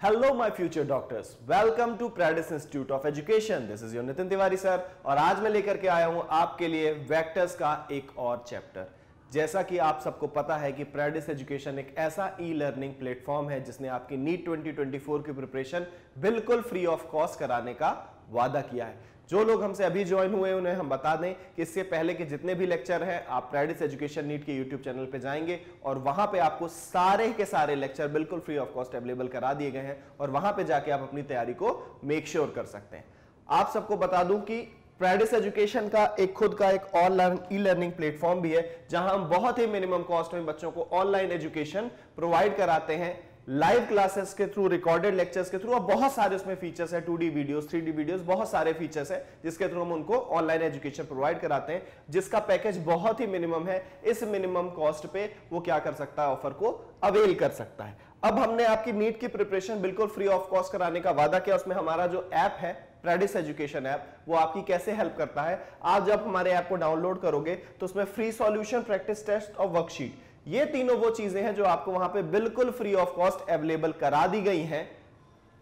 Hello my future doctors, welcome to Predis institute of education. This is your Nitin Tiwari sir और आज मैं लेकर के आया हूं आपके लिए वेक्टर्स का एक और चैप्टर। जैसा कि आप सबको पता है कि प्रेडिस एजुकेशन एक ऐसा ई लर्निंग प्लेटफॉर्म है जिसने आपकी नीट 2024 की प्रिपरेशन बिल्कुल फ्री ऑफ कॉस्ट कराने का वादा किया है। जो लोग हमसे अभी ज्वाइन हुए उन्हें हम बता दें कि इससे पहले के जितने भी लेक्चर हैं आप प्रेडिस एजुकेशन नीट के यूट्यूब चैनल पे जाएंगे और वहां पे आपको सारे के सारे लेक्चर बिल्कुल फ्री ऑफ कॉस्ट अवेलेबल करा दिए गए हैं और वहां पे जाके आप अपनी तैयारी को मेक श्योर कर सकते हैं। आप सबको बता दूं कि प्रेडिस एजुकेशन का एक खुद का एक ऑनलाइन ई लर्निंग प्लेटफॉर्म भी है जहां हम बहुत ही मिनिमम कॉस्ट में बच्चों को ऑनलाइन एजुकेशन प्रोवाइड कराते हैं, लाइव क्लासेस के थ्रू, रिकॉर्डेड लेक्चर्स के थ्रू और बहुत सारे उसमें फीचर्स है, 2D वीडियोस, 3D वीडियोस, बहुत सारे फीचर्स है जिसके थ्रू हम उनको ऑनलाइन एजुकेशन प्रोवाइड कराते हैं, जिसका पैकेज बहुत ही मिनिमम है। इस मिनिमम कॉस्ट पे वो क्या कर सकता है, ऑफर को अवेल कर सकता है। अब हमने आपकी नीट की प्रिपरेशन बिल्कुल फ्री ऑफ कॉस्ट कराने का वादा किया। उसमें हमारा जो ऐप है प्रेडिस एजुकेशन ऐप, वो आपकी कैसे हेल्प करता है। आप जब हमारे ऐप को डाउनलोड करोगे तो उसमें फ्री सॉल्यूशन, प्रैक्टिस टेस्ट और वर्कशीट, ये तीनों वो चीजें हैं जो आपको वहां पे बिल्कुल फ्री ऑफ कॉस्ट अवेलेबल करा दी गई हैं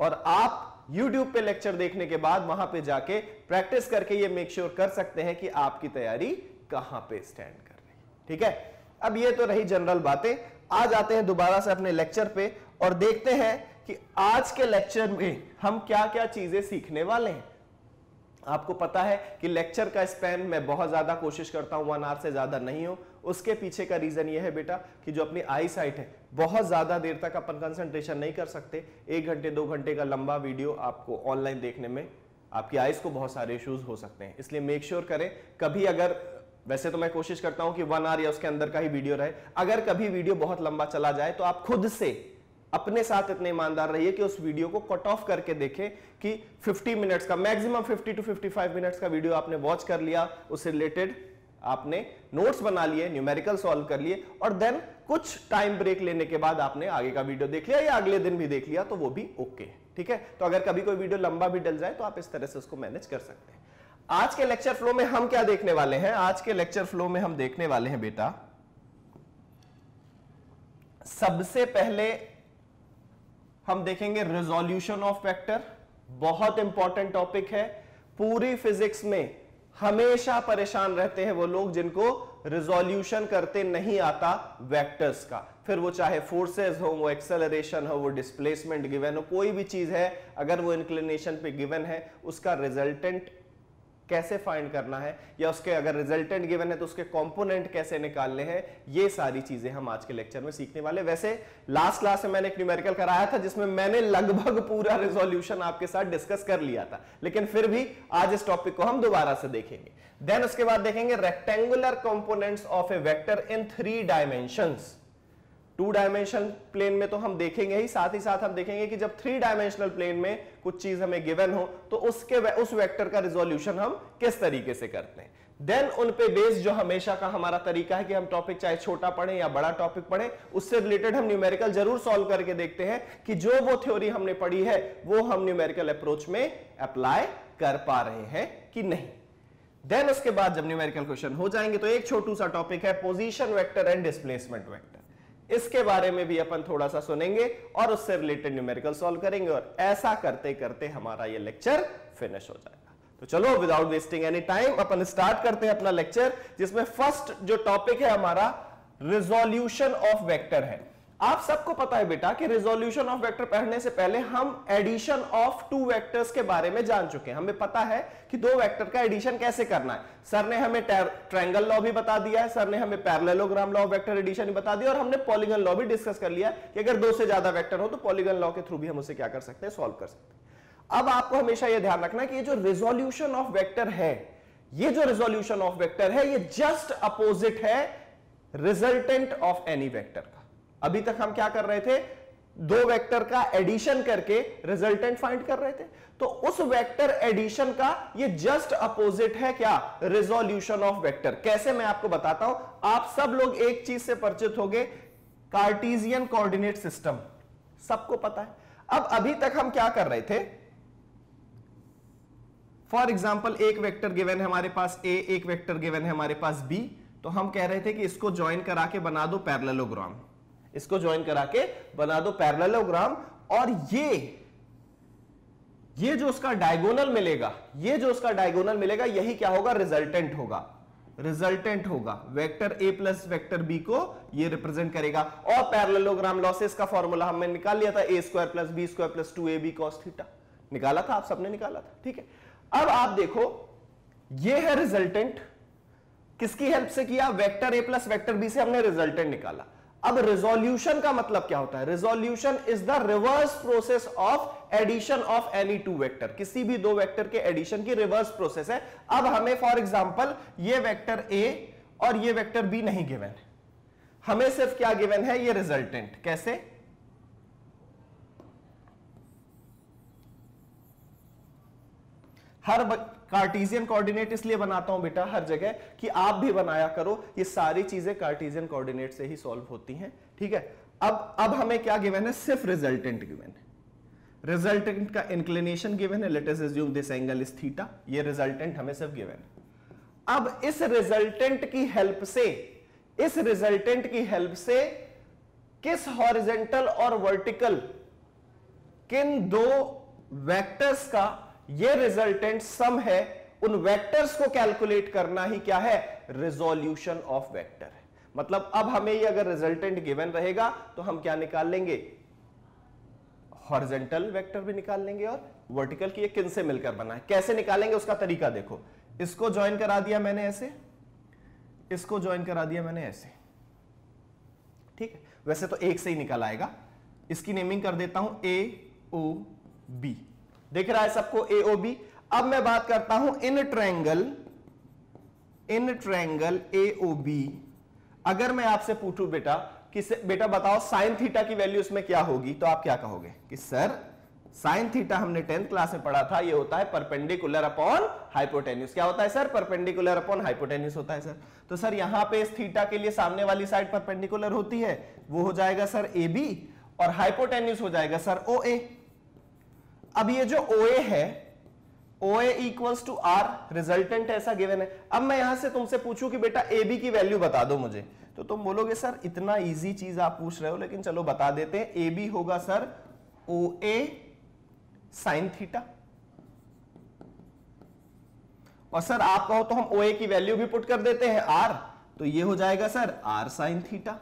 और आप YouTube पे लेक्चर देखने के बाद वहां पे जाके प्रैक्टिस करके ये मेक श्योर कर सकते हैं कि आपकी तैयारी कहां पे स्टैंड कर रही है। ठीक है, अब ये तो रही जनरल बातें। आ जाते हैं दोबारा से अपने लेक्चर पे और देखते हैं कि आज के लेक्चर में हम क्या क्या चीजें सीखने वाले हैं। आपको पता है कि लेक्चर का स्पैन मैं बहुत ज्यादा कोशिश करता हूं 1 आवर से ज्यादा नहीं हो। उसके पीछे का रीजन ये है बेटा कि जो अपनी आई साइट है, बहुत ज्यादा देर तक अपन कंसंट्रेशन नहीं कर सकते। 1 घंटे 2 घंटे का लंबा वीडियो आपको ऑनलाइन देखने में आपकी आईज को बहुत सारे इश्यूज हो सकते हैं। इसलिए मेक श्योर करें कभी, अगर वैसे तो मैं कोशिश करता हूं कि 1 आवर या उसके अंदर का ही वीडियो रहे, अगर कभी वीडियो बहुत लंबा चला जाए तो आप खुद से अपने साथ इतने ईमानदार रहिए कि उस वीडियो को कट ऑफ करके देखें कि 50 मिनट्स का, मैक्सिमम 50 to 55 मिनट्स का वीडियो आपने वॉच कर लिया, उससे रिलेटेड आपने नोट्स बना लिए, न्यूमेरिकल सॉल्व कर लिए और देन कुछ टाइम ब्रेक लेने के बाद आपने आगे का वीडियो देख लिया या अगले दिन भी देख लिया तो वो भी ओके। ठीक है, तो अगर कभी कोई वीडियो लंबा भी डल जाए तो आप इस तरह से उसको मैनेज कर सकते हैं। आज के लेक्चर फ्लो में हम क्या देखने वाले हैं? आज के लेक्चर फ्लो में हम देखने वाले हैं बेटा, सबसे पहले हम देखेंगे रिजोल्यूशन ऑफ वेक्टर। बहुत इंपॉर्टेंट टॉपिक है। पूरी फिजिक्स में हमेशा परेशान रहते हैं वो लोग जिनको रिजोल्यूशन करते नहीं आता वेक्टर्स का। फिर वो चाहे फोर्सेस हो, वो एक्सेलरेशन हो, वो डिस्प्लेसमेंट गिवन हो, कोई भी चीज है, अगर वो इंक्लिनेशन पे गिवन है, उसका रिजल्टेंट कैसे फाइंड करना है या उसके अगर रिजल्टेंट गिवन है तो उसके कंपोनेंट कैसे निकालने हैं, ये सारी चीजें हम आज के लेक्चर में सीखने वाले। वैसे लास्ट क्लास में मैंने एक न्यूमेरिकल कराया था जिसमें मैंने लगभग पूरा रिजोल्यूशन आपके साथ डिस्कस कर लिया था, लेकिन फिर भी आज इस टॉपिक को हम दोबारा से देखेंगे। देन उसके बाद देखेंगे rectangular components of a vector in 3 dimensions. 2 dimensional plane में तो हम देखेंगे ही, साथ हम देखेंगे कि जब 3 डायमेंशनल प्लेन में कुछ चीज हमें गिवन हो तो उस वेक्टर का रिजोल्यूशन हम किस तरीके से करते हैं। देन उन पे बेस्ड जो हमेशा का हमारा तरीका है कि हम टॉपिक चाहे छोटा पढ़ें या बड़ा टॉपिक पढ़ें, उससे रिलेटेड हम न्यूमेरिकल जरूर सॉल्व करके देखते हैं कि जो वो थ्योरी हमने पढ़ी है वो हम न्यूमेरिकल अप्रोच में अप्लाई कर पा रहे हैं कि नहीं। देन उसके बाद जब न्यूमेरिकल क्वेश्चन हो जाएंगे तो एक छोटू सा टॉपिक है position vector and displacement vector. इसके बारे में भी अपन थोड़ा सा सुनेंगे और उससे रिलेटेड न्यूमेरिकल सॉल्व करेंगे और ऐसा करते करते हमारा ये लेक्चर फिनिश हो जाएगा। तो चलो विदाउट वेस्टिंग एनी टाइम अपन स्टार्ट करते हैं अपना लेक्चर, जिसमें फर्स्ट जो टॉपिक है हमारा रिजोल्यूशन ऑफ वेक्टर है। आप सबको पता है बेटा कि रिजोल्यूशन ऑफ वेक्टर पढ़ने से पहले हम एडिशन ऑफ 2 वेक्टर्स के बारे में जान चुके हैं। हमें पता है कि 2 वेक्टर का एडिशन कैसे करना है। सर ने हमें ट्रायंगल लॉ भी बता दिया है, सर ने हमें parallelogram law of vector addition भी बता दिया और हमने पॉलीगन लॉ भी डिस्कस कर लिया कि अगर 2 से ज्यादा वेक्टर हो तो पॉलीगन लॉ के थ्रू भी हम उसे क्या कर सकते हैं, सॉल्व कर सकते हैं। अब आपको हमेशा यह ध्यान रखना है कि ये जो रिजोल्यूशन ऑफ वेक्टर है, ये जो रिजोल्यूशन ऑफ वेक्टर है, ये जस्ट अपोजिट है रिजल्टेंट ऑफ एनी वेक्टर का। अभी तक हम क्या कर रहे थे, 2 वेक्टर का एडिशन करके रिजल्टेंट फाइंड कर रहे थे। तो उस वेक्टर एडिशन का ये जस्ट अपोजिट है क्या, रिजोल्यूशन ऑफ वेक्टर। कैसे, मैं आपको बताता हूं। आप सब लोग एक चीज से परिचित होंगे, कार्टेशियन कोऑर्डिनेट सिस्टम, सबको पता है। अब अभी तक हम क्या कर रहे थे, फॉर एग्जाम्पल एक वेक्टर गिवन है हमारे पास ए, एक वेक्टर गिवन है हमारे पास बी, तो हम कह रहे थे कि इसको ज्वाइन करा के बना दो पैरेललोग्राम, इसको ज्वाइन करा के बना दो पैरेललोग्राम और ये जो उसका डायगोनल मिलेगा, ये जो उसका डायगोनल मिलेगा, यही क्या होगा, रिजल्टेंट होगा। रिजल्टेंट होगा vector A plus vector B को ये रिप्रेजेंट करेगा। और पैरेललोग्राम लॉसेस का फॉर्मूला हमने निकाल लिया था, a square plus b square plus 2ab cos theta निकाला था, आप सबने निकाला था, ठीक है। अब आप देखो ये है रिजल्टेंट, किसकी हेल्प से किया, vector A plus vector B से हमने रिजल्टेंट निकाला। अब रिजोल्यूशन का मतलब क्या होता है, resolution is the reverse process of addition of any two vector, किसी भी दो वेक्टर के एडिशन की रिवर्स प्रोसेस है। अब हमें फॉर एग्जांपल ये वेक्टर ए और ये वेक्टर बी नहीं गिवन है, हमें सिर्फ क्या गिवन है, ये रिजल्टेंट। कैसे, हर कार्टेशियन कोऑर्डिनेट इसलिए बनाता हूं बेटा हर जगह कि आप भी बनाया करो, ये सारी चीजें कार्टेशियन कोऑर्डिनेट से ही सॉल्व होती हैं, ठीक है। अब हमें क्या गिवन है, सिर्फ रिजल्टेंट गिवन है। रिजल्टेंट का इंक्लिनेशन गिवन है, late us assume this angle is theta, ये रिजल्टेंट हमें सिर्फ गिवन है। अब इस रिजल्टेंट की हेल्प से किस हॉरिजॉन्टल और वर्टिकल, किन दो वेक्टर्स का ये रिजल्टेंट सम है, उन वेक्टर्स को कैलकुलेट करना ही क्या है, रिजोल्यूशन ऑफ वेक्टर है। मतलब अब हमें ये अगर रिजल्टेंट गिवन रहेगा तो हम क्या निकाल लेंगे, हॉरिजॉन्टल वेक्टर भी निकाल लेंगे और वर्टिकल की, ये किन से मिलकर बना है, कैसे निकालेंगे उसका तरीका देखो। इसको ज्वाइन करा दिया मैंने ऐसे, इसको ज्वाइन करा दिया मैंने ऐसे, ठीक है। वैसे तो एक से ही निकल आएगा, इसकी नेमिंग कर देता हूं ए ओ बी, दिख रहा है सबको ए ओ बी। अब मैं बात करता हूं in triangle A O B. अगर मैं आपसे पूछूं बेटा कि बेटा बताओ साइन थीटा की वैल्यू इसमें क्या होगी, तो आप क्या कहोगे कि सर साइन थीटा हमने 10th क्लास में पढ़ा था, ये होता है परपेंडिकुलर अपॉन हाइपोटेन्यूज। क्या होता है सर, परपेंडिकुलर अपॉन हाइपोटेन्यूज होता है सर। तो सर यहां पे इस थीटा के लिए सामने वाली साइड परपेंडिकुलर होती है, वो हो जाएगा सर ए बी, और हाइपोटेन्यूज हो जाएगा सर ओ ए। अब ये जो OA है, OA equals to R, resultant ऐसा गिवन है। अब मैं यहां से तुमसे पूछूं कि बेटा AB की वैल्यू बता दो मुझे, तो तुम बोलोगे सर इतना इजी चीज आप पूछ रहे हो, लेकिन चलो बता देते हैं। AB होगा सर OA साइन थीटा, और सर आप कहो तो हम OA की वैल्यू भी पुट कर देते हैं R, तो ये हो जाएगा sir R sine theta.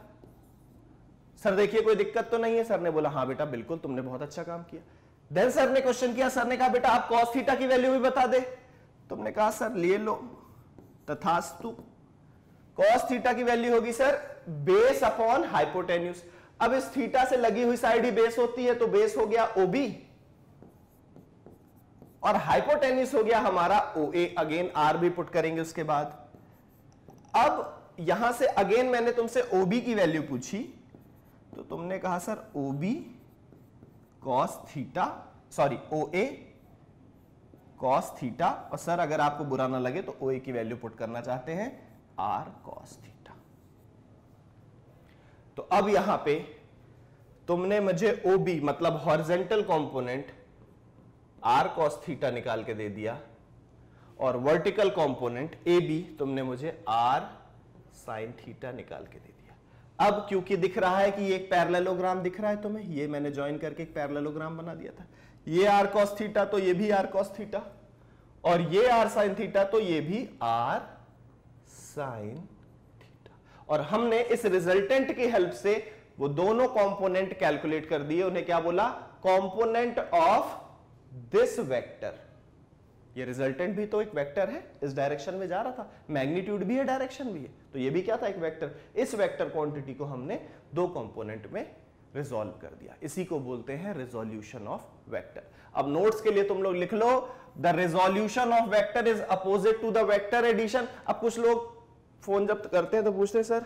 Sir देखिए कोई दिक्कत तो नहीं है, सर ने बोला हाँ बेटा बिल्कुल तुमने बहुत अच्छा काम किया। देन सर ने क्वेश्चन किया, सर ने कहा बेटा आप cos थीटा की वैल्यू भी बता दे। तुमने कहा सर ले लो, तथास्तु। cos थीटा की वैल्यू होगी सर बेस अपॉन हाइपोटेन्यूज। अब इस थीटा से लगी हुई साइड ही बेस होती है, तो बेस हो गया OB और हाइपोटेन्यूज हो गया हमारा OA। अगेन R भी पुट करेंगे उसके बाद। अब यहां से अगेन मैंने तुमसे OB की वैल्यू पूछी, तो तुमने कहा sir OB cos theta, sorry OA cos theta, और सर अगर आपको बुरा ना लगे तो OA की वैल्यू पुट करना चाहते हैं R cos थीटा। तो अब यहां पे तुमने मुझे OB मतलब horizontal component R cos theta निकाल के दे दिया, और वर्टिकल कंपोनेंट AB तुमने मुझे R sin थीटा निकाल के दे दिया। अब क्योंकि दिख रहा है कि ये एक पैरेललोग्राम दिख रहा है तुम्हें, ये मैंने ज्वाइन करके एक पैरेललोग्राम बना दिया था। ये R cos थीटा तो ये भी R cos थीटा, और ये R sin थीटा तो ये भी R sin थीटा। और हमने इस रिजल्टेंट की हेल्प से वो दोनों कंपोनेंट कैलकुलेट कर दिए। उन्हें क्या बोला, कंपोनेंट ऑफ दिस वेक्टर। ये रिजल्टेंट भी तो एक वेक्टर है, इस डायरेक्शन में जा रहा था, मैग्नीट्यूड भी है, डायरेक्शन भी है, तो ये भी क्या था, एक वेक्टर। इस वेक्टर क्वांटिटी को हमने दो कंपोनेंट में रिजॉल्व कर दिया, इसी को बोलते हैं रिजोल्यूशन ऑफ वेक्टर। अब नोट्स के लिए तुम लोग लिख लो, the resolution of vector is opposite to the vector addition. अब कुछ लोग फोन जब करते हैं तो पूछते हैं सर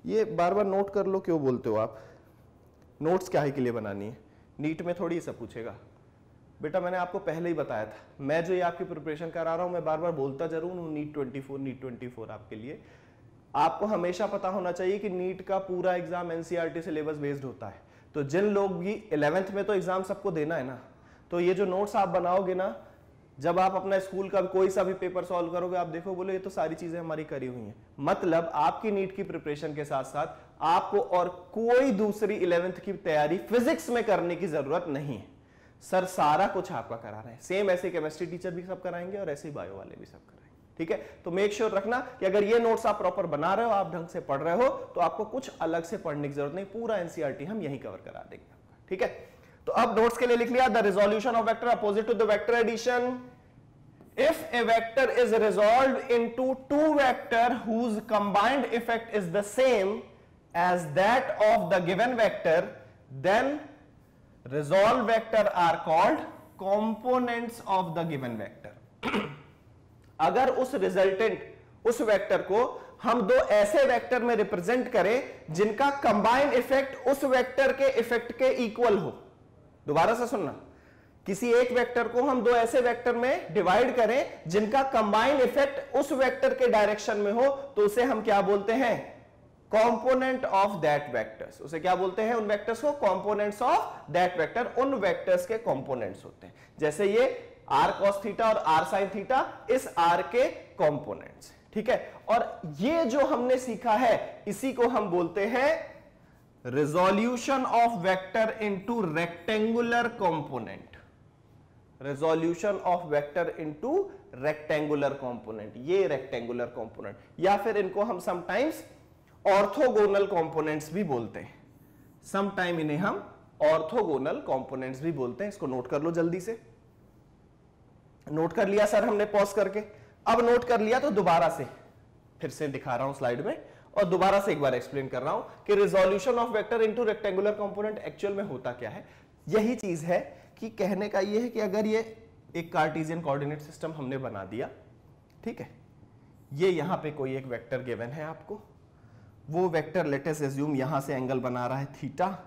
ये बार बार नोट कर लो, क्यों बोलते हो आप, नोट्स क्या है के लिए बनानी है, नीट में थोड़ी सब पूछेगा। बेटा मैंने आपको पहले ही बताया था, मैं जो ये आपकी प्रिपरेशन करा रहा हूं, मैं बार बार बोलता जरूर हूं, नीट 24 आपके लिए। आपको हमेशा पता होना चाहिए कि नीट का पूरा एग्जाम एनसीईआरटी सिलेबस बेस्ड होता है। तो जिन लोग भी 11th में तो एग्जाम सबको देना है ना, तो ये जो नोट्स आप बनाओगे ना, जब आप अपना स्कूल का कोई सा भी पेपर सॉल्व करोगे, आप देखो बोले ये तो सारी चीजें हमारी करी हुई हैं। मतलब आपकी नीट की प्रिपरेशन के साथ साथ आपको और कोई दूसरी 11th की तैयारी फिजिक्स में करने की जरूरत नहीं है। सर सारा कुछ आपका करा रहे हैं। सेम ऐसे केमिस्ट्री टीचर भी सब कराएंगे और ऐसे ही बायो वाले भी सब कराएंगे। ठीक है, तो मेक श्योर रखना कि अगर ये नोट्स आप प्रॉपर बना रहे हो, आप ढंग से पढ़ रहे हो, तो आपको कुछ अलग से पढ़ने की जरूरत नहीं, पूरा एनसीईआरटी हम यही कवर करा देंगे आपका। ठीक है, तो अब नोट्स के लिए लिख लिया, the resolution of vector opposite to the vector addition if a vector is resolved into two vector whose combined effect is the same as that of the given vector, then resolved vector are called components of the given vector। अगर उस resultant, उस vector को हम दो ऐसे vector में represent करें जिनका कंबाइंड इफेक्ट उस वेक्टर के इफेक्ट के इक्वल हो। दोबारा से सुनना, किसी एक वेक्टर को हम दो ऐसे वेक्टर में डिवाइड करें जिनका कंबाइंड इफेक्ट उस वेक्टर के डायरेक्शन में हो, तो उसे हम क्या बोलते हैं? Component of that vectors. उसे क्या बोलते हैं? उन वेक्टर्स को कंपोनेंट्स ऑफ दैट वेक्टर। उन वेक्टर्स के कंपोनेंट्स होते हैं, जैसे ये r cos थीटा और r sin थीटा, इस r के कंपोनेंट्स। ठीक है, और ये जो हमने सीखा है इसी को हम बोलते हैं resolution of vector into rectangular component. Resolution of vector into rectangular component, ये रेक्टेंगुलर कंपोनेंट, या फिर इनको हम समटाइम्स ऑर्थोगोनल कंपोनेंट्स भी बोलते हैं। समटाइम इन्हें हम ऑर्थोगोनल कंपोनेंट्स भी बोलते हैं। इसको नोट कर लो जल्दी से। नोट कर लिया सर हमने पॉज करके? अब नोट कर लिया तो दोबारा से फिर से दिखा रहा हूं स्लाइड में, और दोबारा से एक बार एक्सप्लेन कर रहा हूं कि resolution of vector into rectangular component actual में होता क्या है। यही चीज है कि कहने का ये है कि अगर ये एक कार्टेशियन कोऑर्डिनेट सिस्टम हमने बना दिया, ठीक है, ये यहां पे कोई एक वेक्टर गिवन है आपको, वो वेक्टर लेट अस अज्यूम यहां से एंगल बना रहा है थीटा,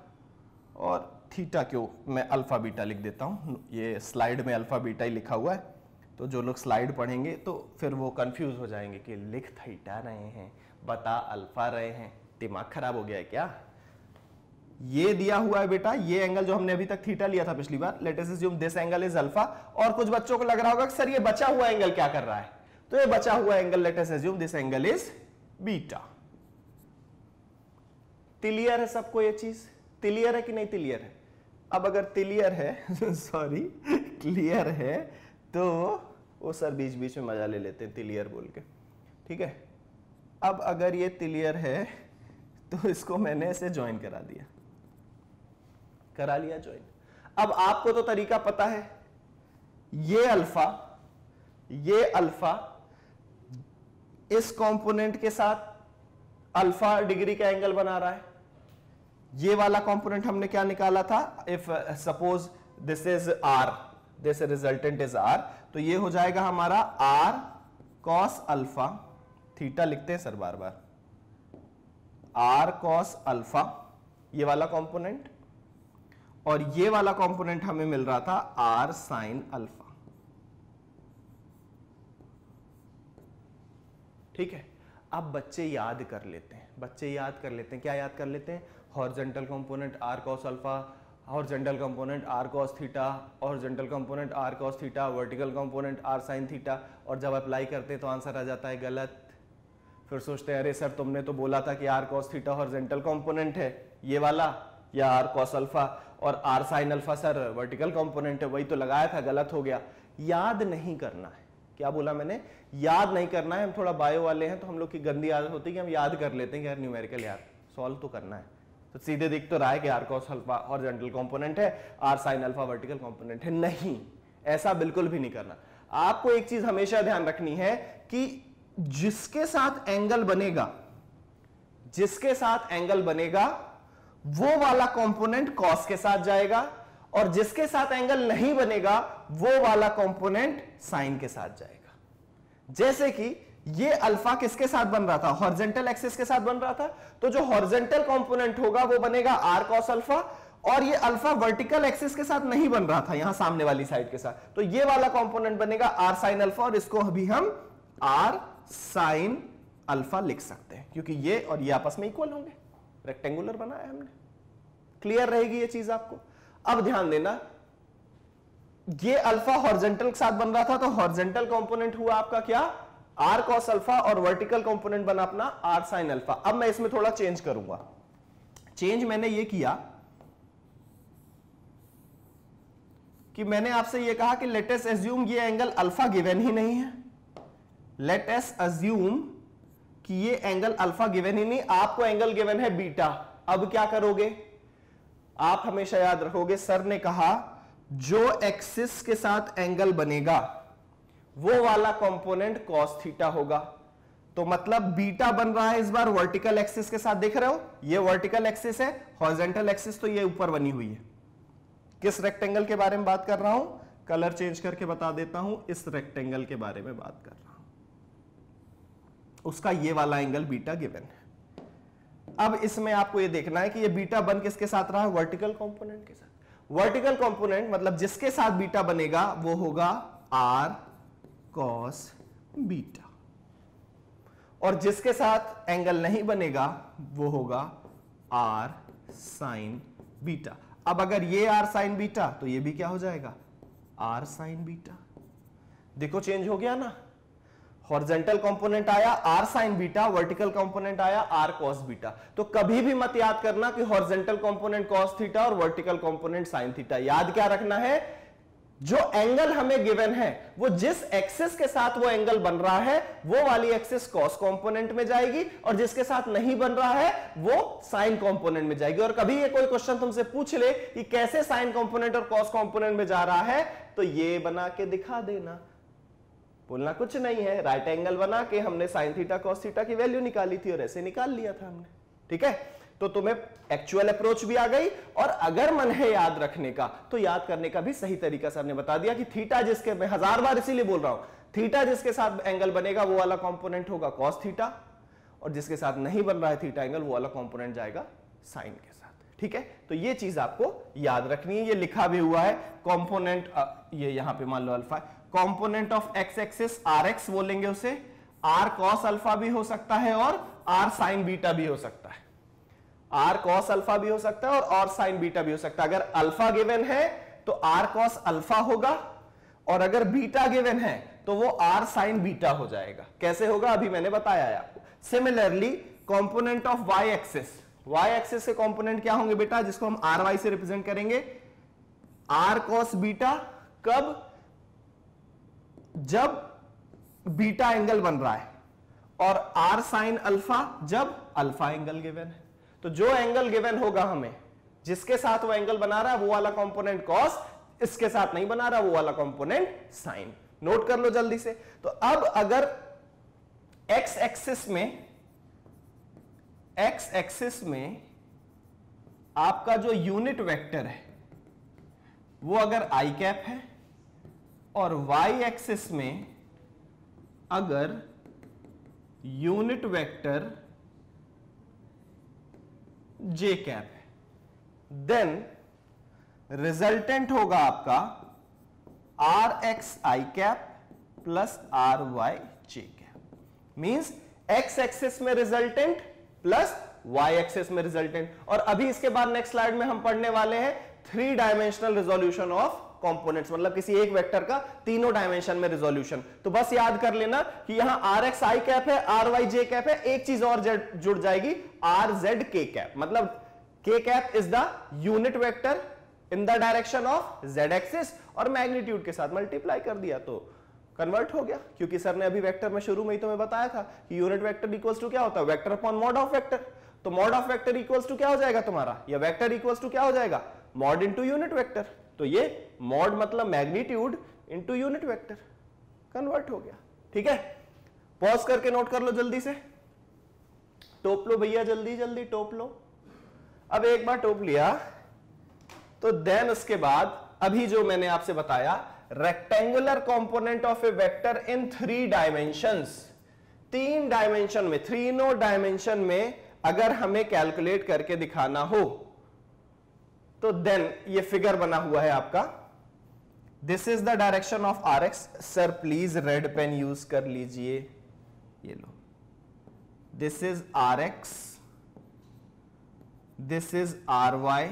और थीटा क्यों मैं अल्फा बीटा लिख देता हूं, ये स्लाइड में अल्फा बीटा ही लिखा हुआ है, तो जो लोग स्लाइड पढ़ेंगे तो फिर वो कंफ्यूज हो जाएंगे कि लिख थीटा रहे हैं बता अल्फा रहे हैं, दिमाग खराब हो गया है क्या? ये दिया हुआ है बेटा, ये एंगल जो हमने अभी तक थीटा लिया था पिछली बार, let us assume this angle is alpha, और कुछ बच्चों को लग रहा होगा कि सर ये बचा हुआ एंगल क्या कर रहा है, तो ये बचा हुआ angle late us assume this angle is beta. Clear है सबको? ये चीज क्लियर है कि नहीं क्लियर है? अब अगर क्लियर है सॉरी क्लियर है तो वो सर बीच बीच में मजा ले लेते हैं क्लियर बोल के, ठीक है। अब अगर ये क्लियर है तो इसको मैंने ऐसे ज्वाइन करा दिया, करा लिया ज्वाइन। अब आपको तो तरीका पता है, ये अल्फा इस कंपोनेंट के साथ अल्फा डिग्री का एंगल बना रहा है। ये वाला कंपोनेंट हमने क्या निकाला था, if suppose this is R, this resultant is R, तो ये हो जाएगा हमारा आर कॉस अल्फा, थीटा लिखते हैं सर बार बार, आर कॉस अल्फा, ये वाला कंपोनेंट, और ये वाला कंपोनेंट हमें मिल रहा था आर साइन अल्फा। ठीक है, अब बच्चे याद कर लेते हैं, क्या याद कर लेते हैं? Horizontal component R cos alpha, horizontal component R cos theta, horizontal component R cos theta, vertical component R sine theta, और जब अप्लाई करते हैं तो आंसर आ जाता है गलत। फिर सोचते हैं अरे सर तुमने तो बोला था कि R cos theta horizontal component है ये वाला, या आर कॉस अल्फा, और R sine alpha sir vertical component है, वही तो लगाया था, गलत हो गया। याद नहीं करना है, क्या बोला मैंने? याद नहीं करना है। हम थोड़ा बायो वाले हैं तो हम लोग की गंदी आदत होती है कि हम याद कर लेते हैं कि यार न्यूमेरिकल यार सॉल्व तो करना है, तो सीधे दिख तो रहा है कि R cos alpha horizontal component है, R sine alpha vertical component है। नहीं, ऐसा बिल्कुल भी नहीं करना। आपको एक चीज हमेशा ध्यान रखनी है कि जिसके साथ एंगल बनेगा वो वाला कंपोनेंट कॉस के साथ जाएगा, और जिसके साथ एंगल नहीं बनेगा वो वाला कंपोनेंट साइन के साथ जाएगा। जैसे कि ये अल्फा किसके साथ बन रहा था? हॉरिजॉन्टल एक्सिस के साथ बन रहा था, तो जो हॉरिजॉन्टल कंपोनेंट होगा वो बनेगा आर कॉस अल्फा, और ये अल्फा वर्टिकल एक्सिस के साथ नहीं बन रहा था, यहां सामने वाली साइड के साथ, तो ये वाला कंपोनेंट बनेगा आर साइन अल्फा, और इसको अभी हम आर साइन अल्फा लिख सकते हैं क्योंकि ये और ये आपस में इक्वल होंगे, रेक्टेंगुलर बनाया हमने। क्लियर रहेगी ये चीज आपको? अब ध्यान देना, ये अल्फा हॉरिजॉन्टल के साथ बन रहा था, तो हॉरिजॉन्टल कंपोनेंट हुआ आपका क्या, आर कॉस अल्फा, और वर्टिकल कंपोनेंट बना अपना आर साइन अल्फा। अब मैं इसमें थोड़ा चेंज करूंगा। चेंज मैंने ये किया कि मैंने आपसे ये कहा कि लेट अस अज्यूम ये एंगल अल्फा गिवन ही नहीं है। लेट अस अज्यूम कि ये एंगल अल्फा गिवन ही नहीं, आपको एंगल गिवन है बीटा। अब क्या करोगे, आप हमेशा याद रखोगे सर ने कहा जो एक्सिस के साथ एंगल बनेगा वो वाला कंपोनेंट कॉस थीटा होगा। तो मतलब बीटा बन रहा है इस बार वर्टिकल एक्सिस के साथ, देख रहे हो ये वर्टिकल एक्सिस है, हॉरिजॉन्टल एक्सिस तो ये ऊपर बनी हुई है। किस रेक्टेंगल के बारे में बात कर रहा हूं, कलर चेंज करके बता देता हूं, इस रेक्टेंगल के बारे में बात कर रहा हूं, उसका ये वाला एंगल बीटा गिवन है। अब इसमें आपको ये देखना है कि ये बीटा बन किसके साथ रहा है, वर्टिकल कंपोनेंट के साथ। वर्टिकल कंपोनेंट मतलब जिसके साथ बीटा बनेगा वो होगा आर कॉस बीटा, और जिसके साथ एंगल नहीं बनेगा वो होगा आर साइन बीटा। अब अगर ये आर साइन बीटा तो ये भी क्या हो जाएगा, आर साइन बीटा। देखो चेंज हो गया ना, हॉरिजॉन्टल कंपोनेंट आया R sine beta, vertical component आया आर कॉस बीटा। तो कभी भी मत याद करना कि हॉरिजॉन्टल कंपोनेंट कॉस थीटा और वर्टिकल कंपोनेंट साइन थीटा। याद क्या रखना है, जो एंगल हमें गिवन है वो जिस एक्सिस के साथ वो एंगल बन रहा है वो वाली एक्सिस कॉस कंपोनेंट में जाएगी, और जिसके साथ नहीं बन रहा है वो साइन कंपोनेंट में जाएगी। और कभी ये कोई क्वेश्चन तुमसे पूछ ले कि कैसे साइन कंपोनेंट और कॉस कंपोनेंट में जा रहा है, तो ये बना के दिखा देना, बोलना कुछ नहीं है, राइट एंगल बना के हमने साइन थीटा कॉस थीटा की वैल्यू निकाली थी और ऐसे निकाल लिया था हमने। ठीक है, तो तुम्हें एक्चुअल अप्रोच भी आ गई, और अगर मन है याद रखने का तो याद करने का भी सही तरीका सर ने बता दिया कि थीटा जिसके, मैं 1000 बार इसीलिए बोल रहा हूं, थीटा जिसके साथ एंगल बनेगा वो वाला कंपोनेंट होगा कॉस थीटा, और जिसके साथ नहीं बन रहा है थीटा एंगल वो वाला कंपोनेंट जाएगा साइन के साथ। ठीक है, तो ये चीज आपको याद रखनी है। ये लिखा भी हुआ है कंपोनेंट, ये यहां पे मान लो alpha, component of x axis R x बोलेंगे उसे, आर कॉस अल्फा भी हो सकता है और आर साइन बीटा भी हो सकता है। आर कॉस अल्फा भी हो सकता है और साइन बीटा भी हो सकता है। अगर अल्फा गिवन है तो आर कॉस अल्फा होगा, और अगर बीटा गिवन है तो वो आर साइन बीटा हो जाएगा। कैसे होगा अभी मैंने बताया है आपको। Similarly component of Y axis, Y axis के कंपोनेंट क्या होंगे बेटा, जिसको हम आर वाई से रिप्रेजेंट करेंगे, आर कॉस बीटा, कब, जब बीटा एंगल बन रहा है, और आर साइन अल्फा जब अल्फा एंगल गिवन है। तो जो एंगल गिवन होगा हमें, जिसके साथ वो एंगल बना रहा है वो वाला कंपोनेंट कॉस, इसके साथ नहीं बना रहा वो वाला कंपोनेंट साइन। नोट कर लो जल्दी से। तो अब अगर एक्स एक्सिस में आपका जो यूनिट वेक्टर है वो अगर आई कैप है, और वाई एक्सिस में अगर यूनिट वेक्टर जे कैप है, देन रिजल्टेंट होगा आपका R X I cap plus R Y J cap. Means X axis में रिजल्टेंट प्लस वाई एक्सिस में रिजल्टेंट। और अभी इसके बाद नेक्स्ट स्लाइड में हम पढ़ने वाले हैं 3 डायमेंशनल रिजोल्यूशन ऑफ कंपोनेंट्स, मतलब किसी एक वेक्टर का तीनों डायमेंशन में रिजोल्यूशन। तो बस याद कर लेना कि यहां आर एक्स आई कैप है, आर वाई जे कैप है, एक चीज और जुड़ जाएगी, आर जेड के कैप। मतलब के cap is the unit vector in the direction of Z axis, और मैग्नीट्यूड के साथ मल्टीप्लाई कर दिया तो कन्वर्ट हो गया। क्योंकि सर ने अभी वेक्टर में शुरू में ही तुम्हें बताया था कि यूनिट वेक्टर इक्वल्स टू क्या होता है, vector upon mod of vector. तो mod of vector equals to क्या हो जाएगा तुम्हारा, या वेक्टर इक्वल्स टू क्या हो जाएगा, मॉड इनटू यूनिट वेक्टर। तो ये मॉड मतलब magnitude into unit vector, convert हो गया। ठीक है, पॉज करके नोट कर लो जल्दी से, टोप लो भैया, जल्दी जल्दी टोप लो। अब एक बार टोप लिया तो देन उसके बाद अभी जो मैंने आपसे बताया, rectangular component of a vector in 3 dimensions, 3 dimension में, 3 डायमेंशन में अगर हमें कैलकुलेट करके दिखाना हो तो देन ये फिगर बना हुआ है आपका, this is the direction of R x. Sir please red pen use कर लीजिए, ये लो, this is R x, this is R y,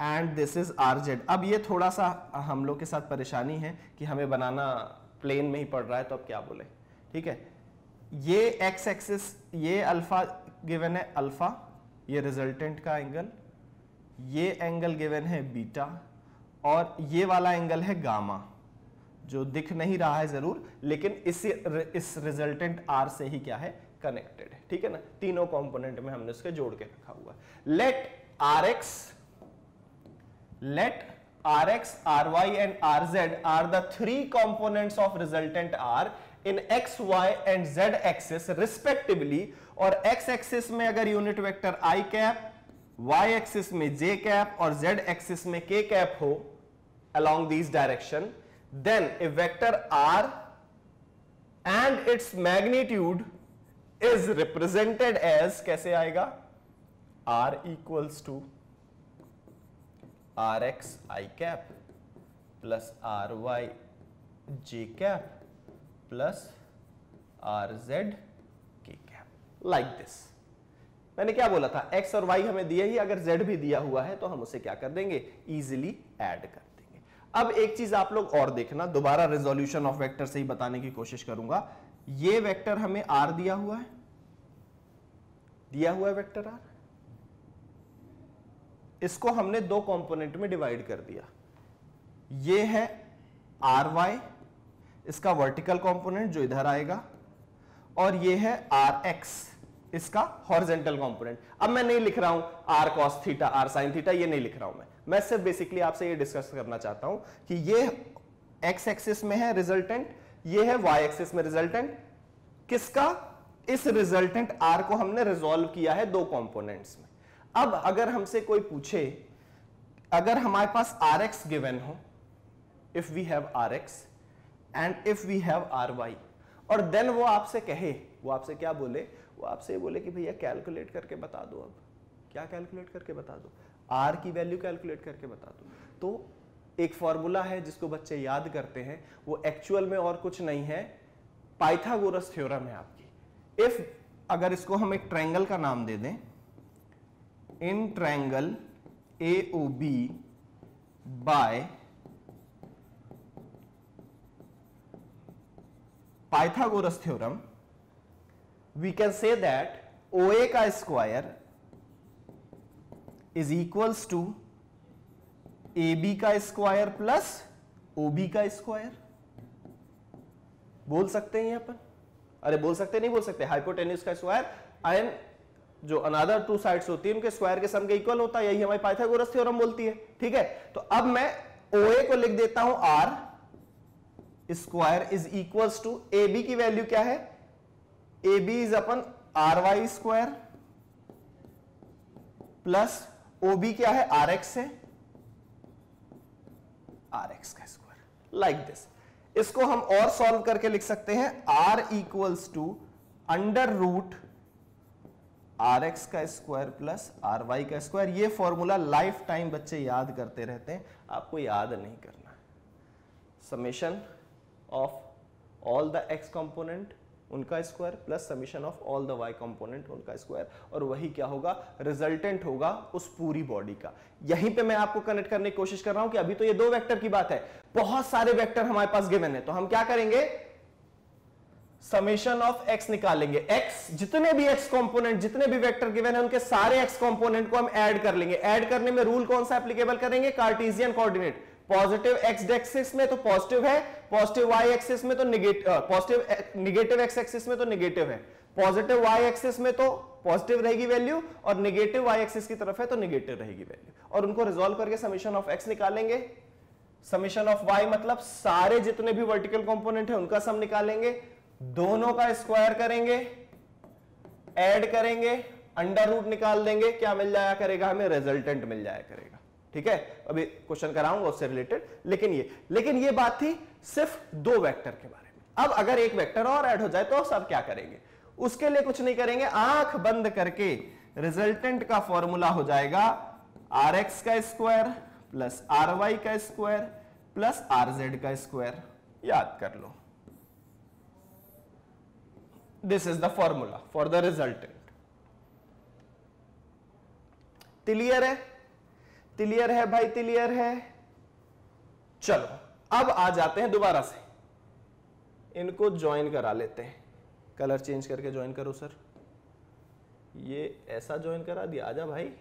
and this is R z. अब ये थोड़ा सा हम लोग के साथ परेशानी है कि हमें बनाना प्लेन में ही पड़ रहा है, तो अब क्या बोले, ठीक है। ये एक्स एक्सिस, ये अल्फा गिवन है अल्फा, ये रिजल्टेंट का एंगल, ये एंगल गिवन है बीटा, और ये वाला एंगल है गामा, जो दिख नहीं रहा है जरूर, लेकिन इस रिजल्टेंट आर से ही क्या है, कनेक्टेड है, ठीक है ना। तीनों कंपोनेंट में हमने उसके जोड़ के रखा हुआ है। let rx, ry and rz are the three components of resultant r in x, y and z axis respectively, और x एक्सिस में अगर unit vector i cap, y axis में j कैप और z एक्सिस में k cap हो along these direction, then a vector r and its magnitude is represented as, कैसे आएगा, r equals to rx i cap plus ry j cap plus rz k cap, like this. मैंने क्या बोला था, x और y हमें दिए ही, अगर z भी दिया हुआ है तो हम उसे क्या कर देंगे, इजीली ऐड कर देंगे। अब एक चीज आप लोग और देखना, दोबारा रिजोल्यूशन ऑफ वेक्टर से ही बताने की कोशिश करूंगा। ये वेक्टर हमें r दिया हुआ है वेक्टर r, इसको हमने दो कंपोनेंट में डिवाइड कर दिया। ये है आर वाई, इसका वर्टिकल कंपोनेंट जो इधर आएगा, और ये है आर एक्स, इसका हॉरिजॉन्टल कंपोनेंट। अब मैं नहीं लिख रहा हूं R cos theta, R sine theta, ये नहीं लिख रहा हूं मैं सिर्फ बेसिकली आपसे ये डिस्कस करना चाहता हूं कि ये एक्स एक्सिस में है रिजल्टेंट, ये है वाई एक्सिस में रिजल्टेंट। किसका, इस रिजल्टेंट आर को हमने रिजॉल्व किया है दो कंपोनेंट्स में। अब अगर हमसे कोई पूछे, अगर हमारे पास आर एक्स गिवन हो, if we have R X and if we have R Y, और देन वो आपसे कहे, वो आपसे क्या बोले, वो आपसे बोले कि भैया कैलकुलेट करके बता दो। अब क्या कैलकुलेट करके बता दो, आर की वैल्यू कैलकुलेट करके बता दो। तो एक फॉर्मूला है जिसको बच्चे याद करते हैं, वो एक्चुअल में और कुछ नहीं है, पाइथागोरस थ्योरम है आपकी। इफ, अगर इसको हम एक ट्रायंगल का नाम दे दें, in triangle AOB by Pythagoras theorem, we can say that OA का square is equals to AB का स्क्वायर प्लस OB का स्क्वायर। बोल सकते हैं अपन, अरे बोल सकते नहीं बोल सकते, हाइपोटेन्यूज का स्क्वायर एंड जो अनदर टू साइड्स होती है उनके स्क्वायर के सम के इक्वल होता है, यही हमारी पाइथागोरस थ्योरम बोलती है, ठीक है। तो अब मैं OA को लिख देता हूं R square is equals to AB की वैल्यू क्या है, AB इज अपन RY स्क्वायर प्लस OB क्या है, RX है, RX का स्क्वायर, लाइक दिस। इसको हम और सॉल्व करके लिख सकते हैं, R equals to under root RX का स्क्वायर प्लस RY का स्क्वायर। ये फॉर्मूला लाइफ टाइम बच्चे याद करते रहते हैं, आपको याद नहीं करना। Summation of all the x component उनका square plus summation of all the y component उनका स्क्वायर, और वही क्या होगा, रिजल्टेंट होगा उस पूरी बॉडी का। यहीं पे मैं आपको कनेक्ट करने की कोशिश कर रहा हूं कि अभी तो ये दो वेक्टर की बात है, बहुत सारे वेक्टर हमारे पास गिवन है, तो हम क्या करेंगे, समेशन ऑफ x निकालेंगे। x, जितने भी x कंपोनेंट, जितने भी वेक्टर गिवन है उनके सारे x कंपोनेंट को हम ऐड कर लेंगे। ऐड करने में रूल कौन सा एप्लीकेबल करेंगे, Cartesian coordinate. Positive x axis में तो पॉजिटिव है, पॉजिटिव y एक्सिस में तो निगेटिव x एक्सिस में तो निगेटिव है, पॉजिटिव y एक्सिस में तो पॉजिटिव रहेगी वैल्यू और निगेटिव y एक्सिस की तरफ है तो निगेटिव रहेगी वैल्यू, और उनको रिजॉल्व करके समेशन ऑफ x निकालेंगे। समेशन ऑफ y मतलब सारे जितने भी वर्टिकल कंपोनेंट है उनका सम निकालेंगे, दोनों का स्क्वायर करेंगे, ऐड करेंगे, अंडर रूट निकाल देंगे, क्या मिल जाया करेगा हमें, रिजल्टेंट मिल जाया करेगा, ठीक है। अभी क्वेश्चन कराऊंगा उससे रिलेटेड, लेकिन ये बात थी सिर्फ दो वेक्टर के बारे में। अब अगर एक वेक्टर और ऐड हो जाए तो सब क्या करेंगे, उसके लिए कुछ नहीं करेंगे, आंख बंद करके रिजल्टेंट का फॉर्मूला हो जाएगा RX का स्क्वायर प्लस RY का स्क्वायर प्लस RZ का स्क्वायर। याद कर लो, this is the formula for the resultant. Clear है, क्लियर है भाई, क्लियर है। चलो अब आ जाते हैं दोबारा से, इनको ज्वाइन करा लेते हैं। कलर चेंज करके ज्वाइन करो सर। ये ऐसा ज्वाइन करा दिया, आजा भाई,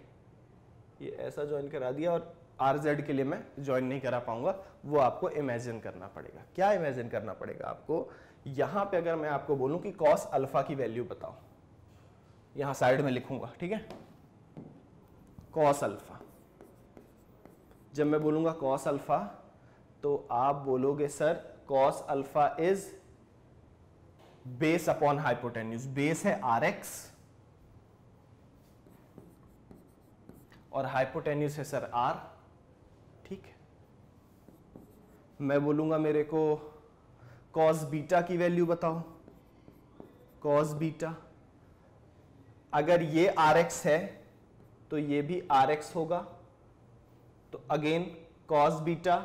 ये ऐसा ज्वाइन करा दिया। और RZ के लिए मैं ज्वाइन नहीं करा पाऊंगा, वो आपको इमेजिन करना पड़ेगा। क्या इमेजिन करना पड़ेगा आपको? यहां पे अगर मैं आपको बोलूं कि कॉस अल्फा की वैल्यू बताओ, यहां साइड में लिखूंगा, ठीक है, कॉस अल्फा। जब मैं बोलूंगा कॉस अल्फा तो आप बोलोगे sir cos alpha is base upon hypotenuse. Base है RX और हाइपोटेन्यूज है सर R, ठीक है। मैं बोलूंगा मेरे को कॉस बीटा की वैल्यू बताओ, कॉस बीटा। अगर ये RX है तो ये भी RX होगा, तो अगेन कॉस बीटा।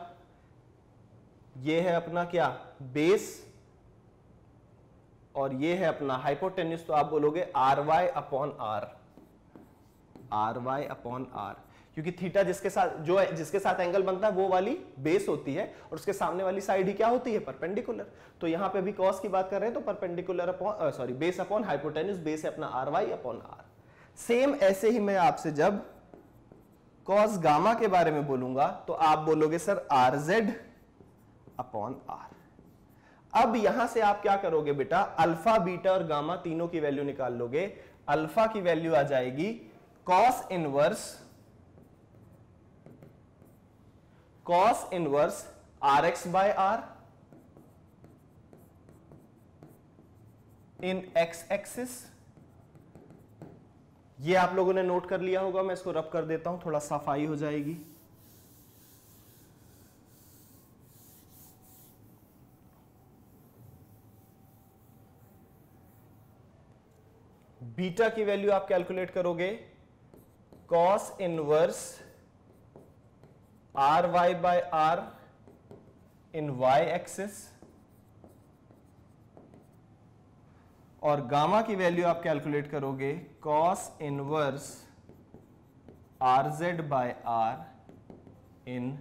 ये है अपना क्या, बेस, और ये है अपना हाइपोटेन्यूज, तो आप बोलोगे RY upon R, RY upon R, क्योंकि थीटा जिसके साथ एंगल बनता है वो वाली बेस होती है, और उसके सामने वाली साइड ही क्या होती है, परपेंडिकुलर। तो यहां पे भी कॉस की बात कर रहे हैं तो perpendicular upon sorry base upon hypotenuse, base है अपना RY अपॉन R। सेम ऐसे ही मैं आपसे जब कॉस गामा के बारे में बोलूंगा तो आप बोलोगे सर RZ अपॉन R। अब यहां से आप क्या करोगे बेटा, अल्फा बीटा और गामा तीनों की वैल्यू निकाल लोगे। अल्फा की वैल्यू आ जाएगी cos inverse RX by R in X axis. ये आप लोगों ने नोट कर लिया होगा, मैं इसको रब कर देता हूं, थोड़ा सफाई हो जाएगी। बीटा की वैल्यू आप कैलकुलेट करोगे cos inverse RY by R in Y axis, और गामा की वैल्यू आप कैलकुलेट करोगे cos inverse RZ by R in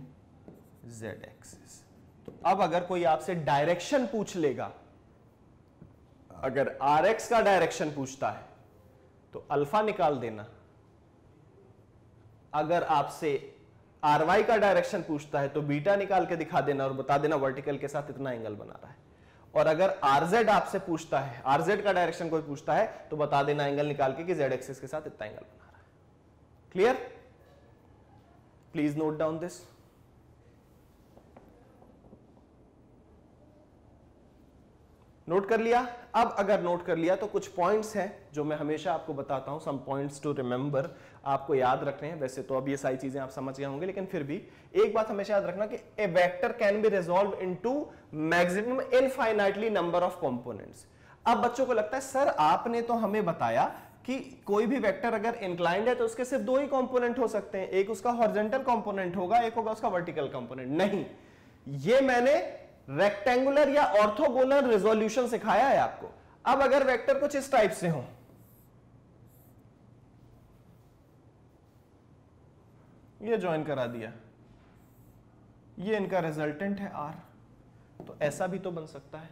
Z axis. तो अब अगर कोई आपसे डायरेक्शन पूछ लेगा, अगर RX का डायरेक्शन पूछता है तो अल्फा निकाल देना, अगर आपसे RY का डायरेक्शन पूछता है तो बीटा निकाल के दिखा देना और बता देना वर्टिकल के साथ इतना एंगल बना रहा है। और अगर RZ आपसे पूछता है, RZ का डायरेक्शन कोई पूछता है तो बता देना एंगल निकाल के कि Z एक्सिस के साथ इतना एंगल बना रहा है। Clear? Please note down this. Note कर लिया? अब अगर नोट कर लिया तो कुछ पॉइंट्स हैं जो मैं हमेशा आपको बताता हूं, सम पॉइंट्स टू रिमेंबर, आपको याद रखने हैं। वैसे तो अब ये सारी चीजें आप समझ गए होंगे, लेकिन फिर भी एक बात हमेशा याद रखना कि a vector can be resolve into maximum infinitely number of components. अब बच्चों को लगता है सर आपने तो हमें बताया कि कोई भी वेक्टर अगर इंक्लाइंड है तो उसके सिर्फ दो ही कंपोनेंट हो सकते हैं, एक उसका हॉरिजॉन्टल कंपोनेंट होगा, एक होगा उसका वर्टिकल कंपोनेंट। नहीं, ये मैंने रेक्टेंगुलर या ऑर्थोगोनल रेजोल्यूशन सिखाया है आपको। अब अगर वेक्टर कुछ इस टाइप से हो, ये ज्वाइन करा दिया, ये इनका रिजल्टेंट है R, तो ऐसा भी तो बन सकता है।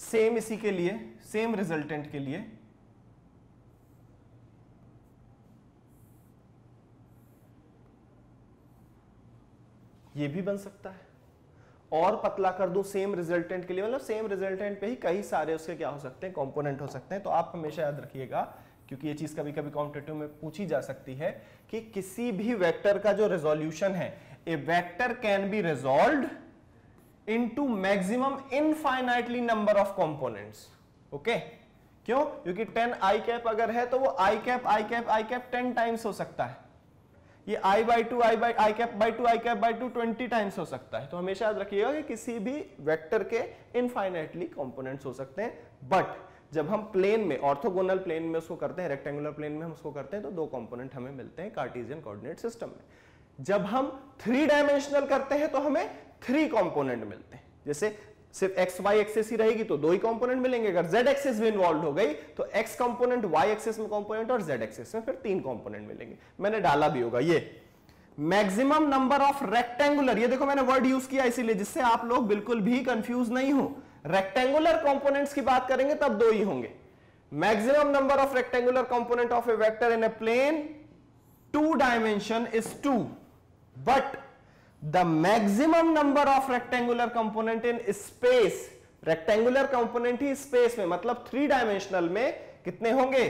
सेम इसी के लिए, सेम रिजल्टेंट के लिए ये भी बन सकता है। और पतला कर दूं सेम रिजल्टेंट के लिए, मतलब सेम रिजल्टेंट पे ही कई सारे उसके क्या हो सकते हैं, कंपोनेंट हो सकते हैं। तो आप हमेशा याद रखिएगा, क्योंकि ये चीज कभी कभी कॉम्पिटिटिव में पूछी जा सकती है कि किसी भी वेक्टर का जो रेजोल्यूशन है, a vector can be resolved into maximum infinitely number of components. Okay, क्यों? क्योंकि 10 i कैप अगर है तो वो i कैप 10 टाइम्स हो सकता है। ये i/2 i cap by 2 i cap by 2 20 times हो सकता है। तो हमेशा याद रखिएगा कि किसी भी वेक्टर के इनफाइनाइटली कंपोनेंट्स हो सकते हैं। बट जब हम प्लेन में, ऑर्थोगोनल प्लेन में उसको करते हैं, रेक्टेंगुलर प्लेन में हम उसको करते हैं, तो दो कंपोनेंट हमें मिलते हैं कार्टेशियन कोऑर्डिनेट सिस्टम में। जब हम 3 डायमेंशनल करते हैं तो हमें 3 कंपोनेंट मिलते हैं। जैसे सिर्फ एक्स वाई एक्सिस ही रहेगी तो 2 ही कंपोनेंट मिलेंगे। अगर जेड एक्सिस भी इन्वॉल्व हो गई तो एक्स कंपोनेंट, वाई एक्सिस में कंपोनेंट और जेड एक्सिस में फिर 3 कंपोनेंट मिलेंगे। मैंने डाला भी होगा ये। मैक्सिमम नंबर ऑफ रेक्टेंगुलर, ये देखो मैंने वर्ड यूज किया इसीलिए जिससे आप लोग बिल्कुल भी कंफ्यूज नहीं हो। रेक्टेंगुलर कंपोनेंट्स की बात करेंगे तब दो ही होंगे। Maximum number of rectangular component of a vector in a plane 2 dimension is 2, but the maximum number of rectangular component in space, rectangular component ही स्पेस में मतलब 3 डायमेंशनल में कितने होंगे?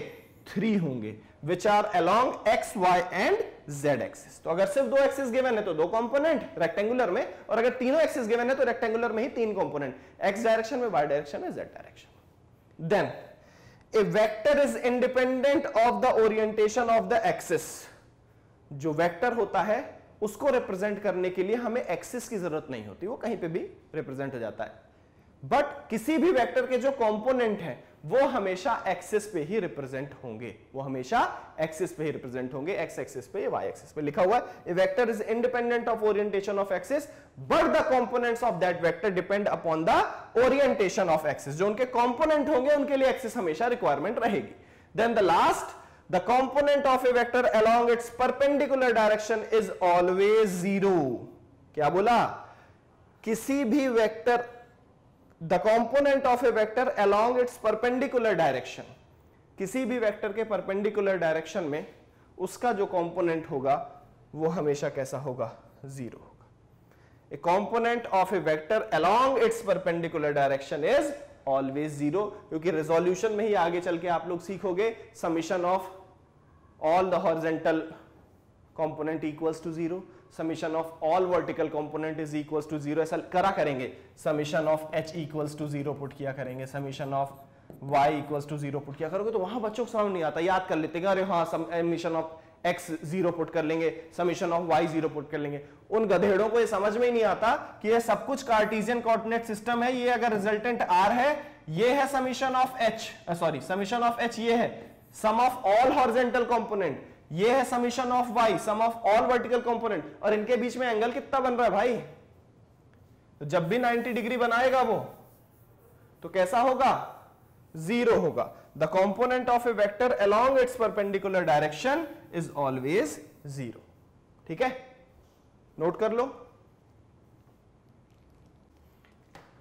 3 होंगे, which are along X Y and Z axis. तो अगर सिर्फ 2 एक्सिस गिवन है तो 2 कंपोनेंट रेक्टेंगुलर में, और अगर तीनों एक्सिस गिवन है तो रेक्टेंगुलर में ही 3 कंपोनेंट, एक्स डायरेक्शन में, वाई डायरेक्शन में, Z direction. Then a vector is independent of the orientation of the axis. जो वेक्टर होता है उसको रिप्रेजेंट करने के लिए हमें एक्सिस की जरूरत नहीं होती, वो कहीं पे भी रिप्रेजेंट हो जाता है। बट किसी भी वेक्टर के जो कंपोनेंट हैं वो हमेशा एक्सिस पे ही रिप्रेजेंट होंगे, वो हमेशा एक्सिस पे ही रिप्रेजेंट होंगे, एक्स एक्सिस पे या वाई एक्सिस पे। लिखा हुआ है a vector is independent of orientation of axis but the components of that vector depend upon the orientation of axis. जो उनके कंपोनेंट होंगे उनके लिए एक्सिस हमेशा रिक्वायरमेंट रहेगी। Then the last, the component of a vector along its perpendicular direction is always zero. क्या बोला? किसी भी vector, the component of a vector along its perpendicular direction, किसी भी वेक्टर के परपेंडिकुलर डायरेक्शन में उसका जो कंपोनेंट होगा वो हमेशा कैसा होगा? जीरो होगा। A component of a vector along its perpendicular direction is always zero, क्योंकि रेजोल्यूशन में ही आगे चल के आप लोग सीखोगे summation of all the horizontal component equals to zero, summation of all vertical component is equals to zero, ऐसा करा करेंगे। Summation of h equals to zero put किया करेंगे, summation of y equals to zero put किया करोगे तो वहां बच्चों को समझ नहीं आता, याद कर लेते हैं अरे हाँ summation of x zero put कर लेंगे, summation of y zero put कर लेंगे। उन गधेड़ों को ये समझ में ही नहीं आता कि ये सब कुछ कार्टेशियन कोऑर्डिनेट सिस्टम है। ये अगर रिजल्टेंट r है, ये है summation of h, sorry summation of h ये है sum of all horizontal component, ये है summation of y sum of all vertical component, और इनके बीच में एंगल कितना बन रहा है भाई? तो जब भी 90 डिग्री बनाएगा वो तो कैसा होगा? जीरो होगा। The component of a vector along its perpendicular direction is always zero. ठीक है, नोट कर लो।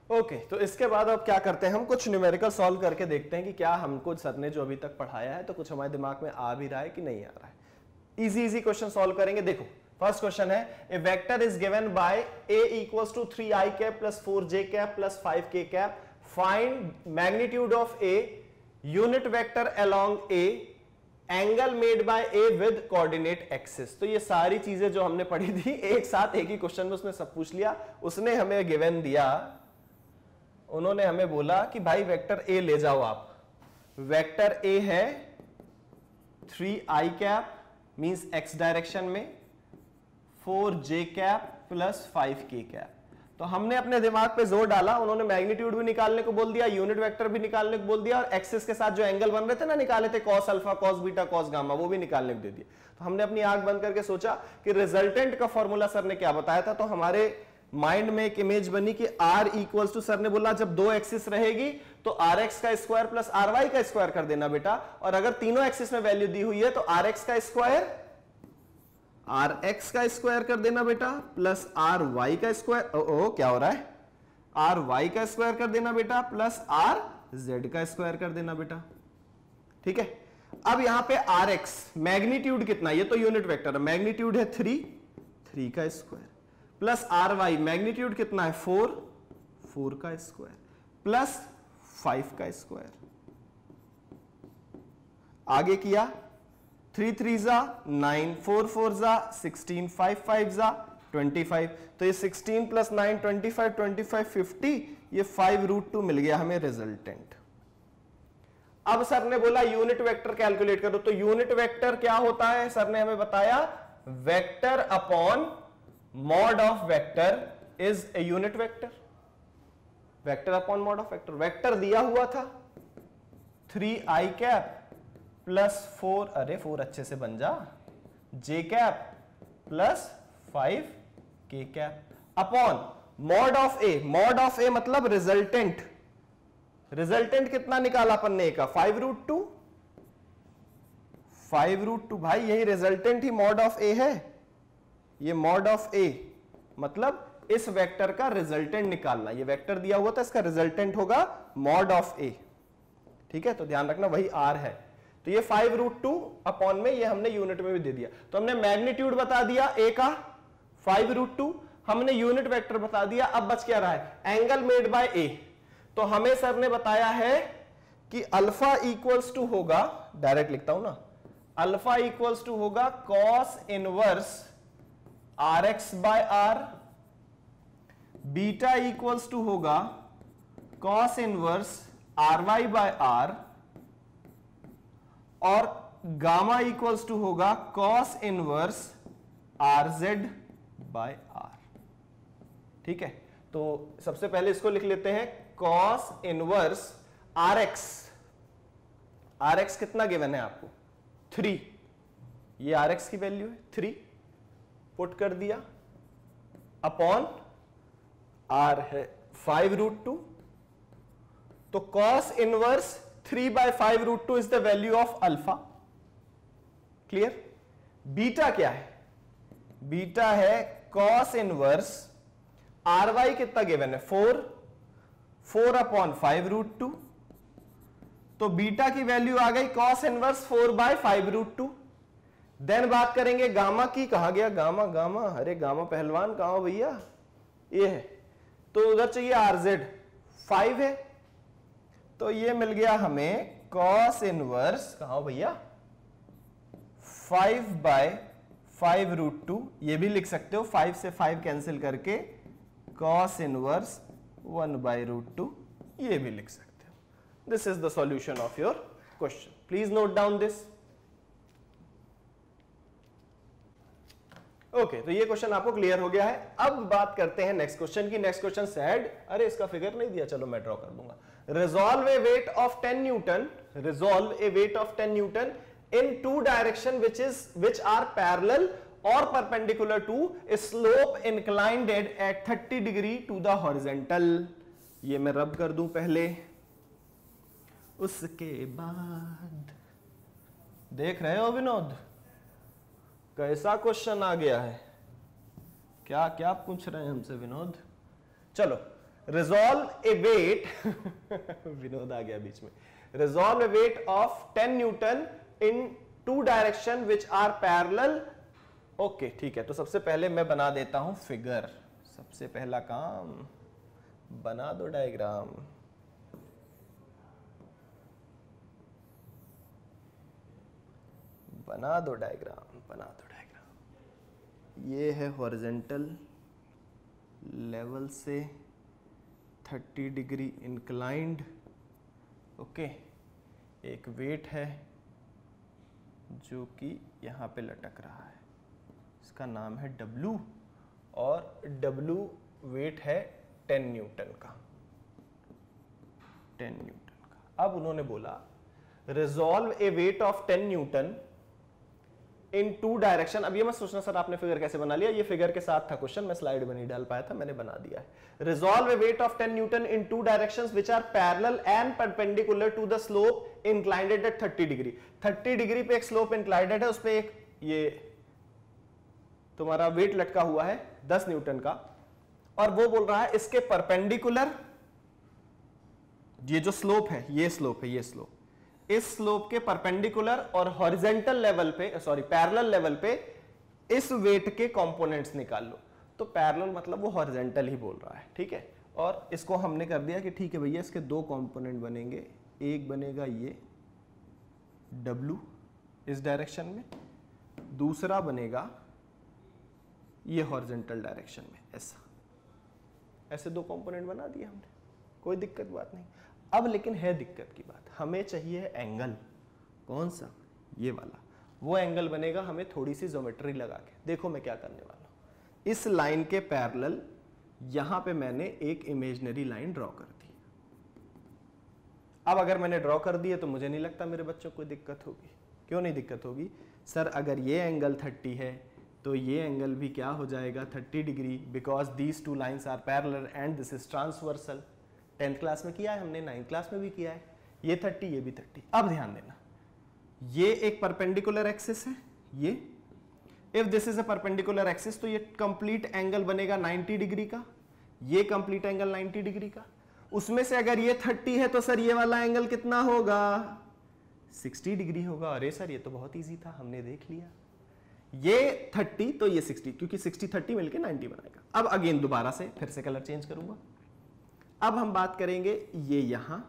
ओके, तो इसके बाद अब क्या करते हैं, हम कुछ न्यूमेरिकल सॉल्व करके देखते हैं कि क्या हमको सर ने जो अभी तक पढ़ाया है तो कुछ हमारे दिमाग में आ भी रहा है कि नहीं आ रहा है। इजी इजी क्वेश्चन सॉल्व करेंगे। देखो फर्स्ट क्वेश्चन है, a vector is given by a equals to 3i cap plus 4j cap plus 5k cap, find magnitude of a, unit vector along a, angle made by a with coordinate axis. तो ये सारी चीजें जो हमने पढ़ी थी एक साथ एक ही क्वेश्चन में उसने सब पूछ लिया। उसने हमें गिवन दिया, उन्होंने हमें बोला कि भाई वेक्टर a ले जाओ आप। वेक्टर a है 3i cap means x direction में, 4j cap plus 5k cap. तो हमने अपने दिमाग पे जोर डाला, उन्होंने मैग्नीट्यूड भी निकालने को बोल दिया, यूनिट वेक्टर भी निकालने को बोल दिया, और एक्सिस के साथ जो एंगल बन रहे थे ना निकाले थे, cos alpha, cos beta, cos gamma, वो भी निकालने को दे दिया। तो हमने अपनी आंख बंद करके सोचा कि रिजल्टेंट का फॉर्मूला सर ने क्या बताया था। तो हमारे माइंड में एक इमेज बनी कि r इक्वल्स टू, सर ने बोला जब 2 एक्सिस रहेगी तो rx का स्क्वायर प्लस ry का स्क्वायर कर देना बेटा, और अगर तीनों एक्सिस में वैल्यू दी हुई है तो rx का स्क्वायर कर देना बेटा प्लस ry का स्क्वायर, ओ क्या हो रहा है, ry का स्क्वायर कर देना बेटा प्लस rz का स्क्वायर कर देना बेटा। ठीक है, अब यहां पे rx मैग्नीट्यूड कितना, ये तो यूनिट वेक्टर है, मैग्नीट्यूड है 3 का स्क्वायर, प्लस ry मैग्नीट्यूड कितना है 4 का स्क्वायर, प्लस 5 का स्क्वायर। आगे किया 3 3 जा 9, 4 4 जा 16, 5 5 जा 25। तो ये 16 प्लस 9 25 50, ये 5√2 मिल गया हमें रिजल्टेंट। अब सर ने बोला यूनिट वेक्टर कैलकुलेट करो। तो यूनिट वेक्टर क्या होता है, सर ने हमें बताया vector upon mod of vector is a unit vector. Vector upon mod of vector, vector दिया हुआ था 3i कैप प्लस 4, अरे 4 अच्छे से बन जा, j cap plus 5k cap upon mod of a। Mod of a मतलब रिजल्टेंट। रिजल्टेंट कितना निकाला अपन ने का 5√2। 5√2 भाई, यही resultant he mod of a है। ये मॉड ऑफ ए मतलब इस वेक्टर का रिजल्टेंट निकालना। ये वेक्टर दिया हुआ था, इसका रिजल्टेंट होगा मॉड ऑफ ए। ठीक है, तो ध्यान रखना वही आर है। तो ये 5√2 अपॉन में, ये हमने यूनिट में भी दे दिया। तो हमने मैग्नीट्यूड बता दिया ए का 5√2, हमने यूनिट वेक्टर बता दिया। अब बच क्या रहा है, एंगल मेड बाय ए। तो हमें सर ने बताया है कि अल्फा इक्वल्स टू होगा, डायरेक्ट लिखता हूं ना, अल्फा इक्वल्स टू होगा cos inverse R x by R, beta equals to होगा cos inverse R y by R, और गामा इक्वल्स टू होगा cos inverse R z by R. ठीक है, तो सबसे पहले इसको लिख लेते हैं, cos inverse R x. R x कितना गिवन है आपको, 3। ये आर एक्स की वैल्यू है 3, पुट कर दिया, अपॉन आर है 5√2। तो cos inverse 3/5√2 is the value of alpha. Clear. Beta क्या है, बीटा है कॉस इनवर्स आर वाई कितना गिवन है 4/5√2। तो बीटा की वैल्यू आ गई कॉस इनवर्स 4/5√2। देन बात करेंगे गामा की, कहा गया गामा, गामा, अरे गामा पहलवान कहां हो भैया, ये है। तो उधर चाहिए आरजेड 5 है, तो ये मिल गया हमें कॉस इनवर्स, कहां हो भैया, 5/5√2। ये भी लिख सकते हो, 5 से 5 कैंसिल करके कॉस इनवर्स 1/√2, ये भी लिख सकते हो। This is the solution of your question. Please note down this. Okay, तो ये क्वेश्चन आपको क्लियर हो गया है। अब बात करते हैं नेक्स्ट क्वेश्चन की। नेक्स्ट क्वेश्चन सेड, अरे इसका फिगर नहीं दिया, चलो मैं ड्रॉ कर दूंगा। Resolve a weight of 10 Newton, resolve a weight of 10 Newton in two direction which are parallel or perpendicular to a slope inclined at 30 degree to the horizontal। ये मैं रब कर दूं पहले, उसके बाद देख रहे हो विनोद कैसा क्वेश्चन आ गया है, क्या क्या पूछ रहे हैं हमसे विनोद। चलो, रिजॉल्व ए वेट विनोद आ गया बीच में। Resolve a weight of 10 Newton in two direction which are parallel। Okay, ठीक है, तो सबसे पहले मैं बना देता हूं फिगर। सबसे पहला काम, बना दो डायग्राम। बना दो डायग्राम, बना दो डायग्राम। ये है हॉरिजॉन्टल लेवल से 30 डिग्री इंक्लाइंड। ओके, एक वेट है जो कि यहां पे लटक रहा है, इसका नाम है W, और W वेट है 10 न्यूटन का, 10 न्यूटन का। अब उन्होंने बोला resolve a weight of 10 newton in two direction. अब ये मत सोचना सर आपने फिगर कैसे बना लिया, ये फिगर के साथ था क्वेश्चन, मैं स्लाइड में नहीं डाल पाया था, मैंने बना दिया है। Resolve a weight of 10 newton in two directions which are parallel and perpendicular to the slope inclined at 30 degree. 30 degree पे एक स्लोप इंक्लाइंडेड है, उस पे एक ये तुम्हारा वेट लटका हुआ है 10 न्यूटन का, और वो बोल रहा है इसके परपेंडिकुलर, ये जो स्लोप है, ये स्लोप है, ये स्लोप, इस स्लोप के परपेंडिकुलर और हॉरिजेंटल लेवल पे, सॉरी पैरेलल लेवल पे इस वेट के कंपोनेंट्स निकाल लो। तो पैरेलल मतलब वो हॉरिजेंटल ही बोल रहा है, ठीक है। और इसको हमने कर दिया कि ठीक है भैया, इसके दो कंपोनेंट बनेंगे, एक बनेगा ये W इस डायरेक्शन में, दूसरा बनेगा ये हॉरिजेंटल डायरेक्शन में, ऐसा, ऐसे दो कंपोनेंट बना दिए हमने, कोई दिक्कत बात नहीं। अब लेकिन है दिक्कत की बात, हमें चाहिए एंगल, कौन सा, ये वाला। वो एंगल बनेगा हमें थोड़ी सी ज्योमेट्री लगा के। देखो मैं क्या करने वाला हूं, इस लाइन के पैरेलल यहां पे मैंने एक इमेजिनरी लाइन ड्रॉ कर दी। अब अगर मैंने ड्रॉ कर दी है तो मुझे नहीं लगता मेरे बच्चों को दिक्कत होगी। क्यों नहीं दिक्कत होगी सर, अगर ये एंगल 30 है तो ये एंगल भी क्या हो जाएगा 30 degree, because these two lines are parallel and this is transversal. 10th class में किया है हमने, 9th क्लास में भी किया है, ये 30 ये भी 30। अब ध्यान देना, ये एक परपेंडिकुलर एक्सिस है, ये if this is a perpendicular axis तो ये कंप्लीट एंगल बनेगा 90 डिग्री का, ये कंप्लीट एंगल 90 डिग्री का। उसमें से अगर ये 30 है तो सर ये वाला एंगल कितना होगा, 60 डिग्री होगा। अरे सर ये तो बहुत इजी था, हमने देख लिया। ये 30 तो ये 60, क्योंकि 60 30 मिलके 90 बनाएगा। अब अगेन दोबारा से फिर से कलर चेंज करूंगा। अब हम बात करेंगे ये यहां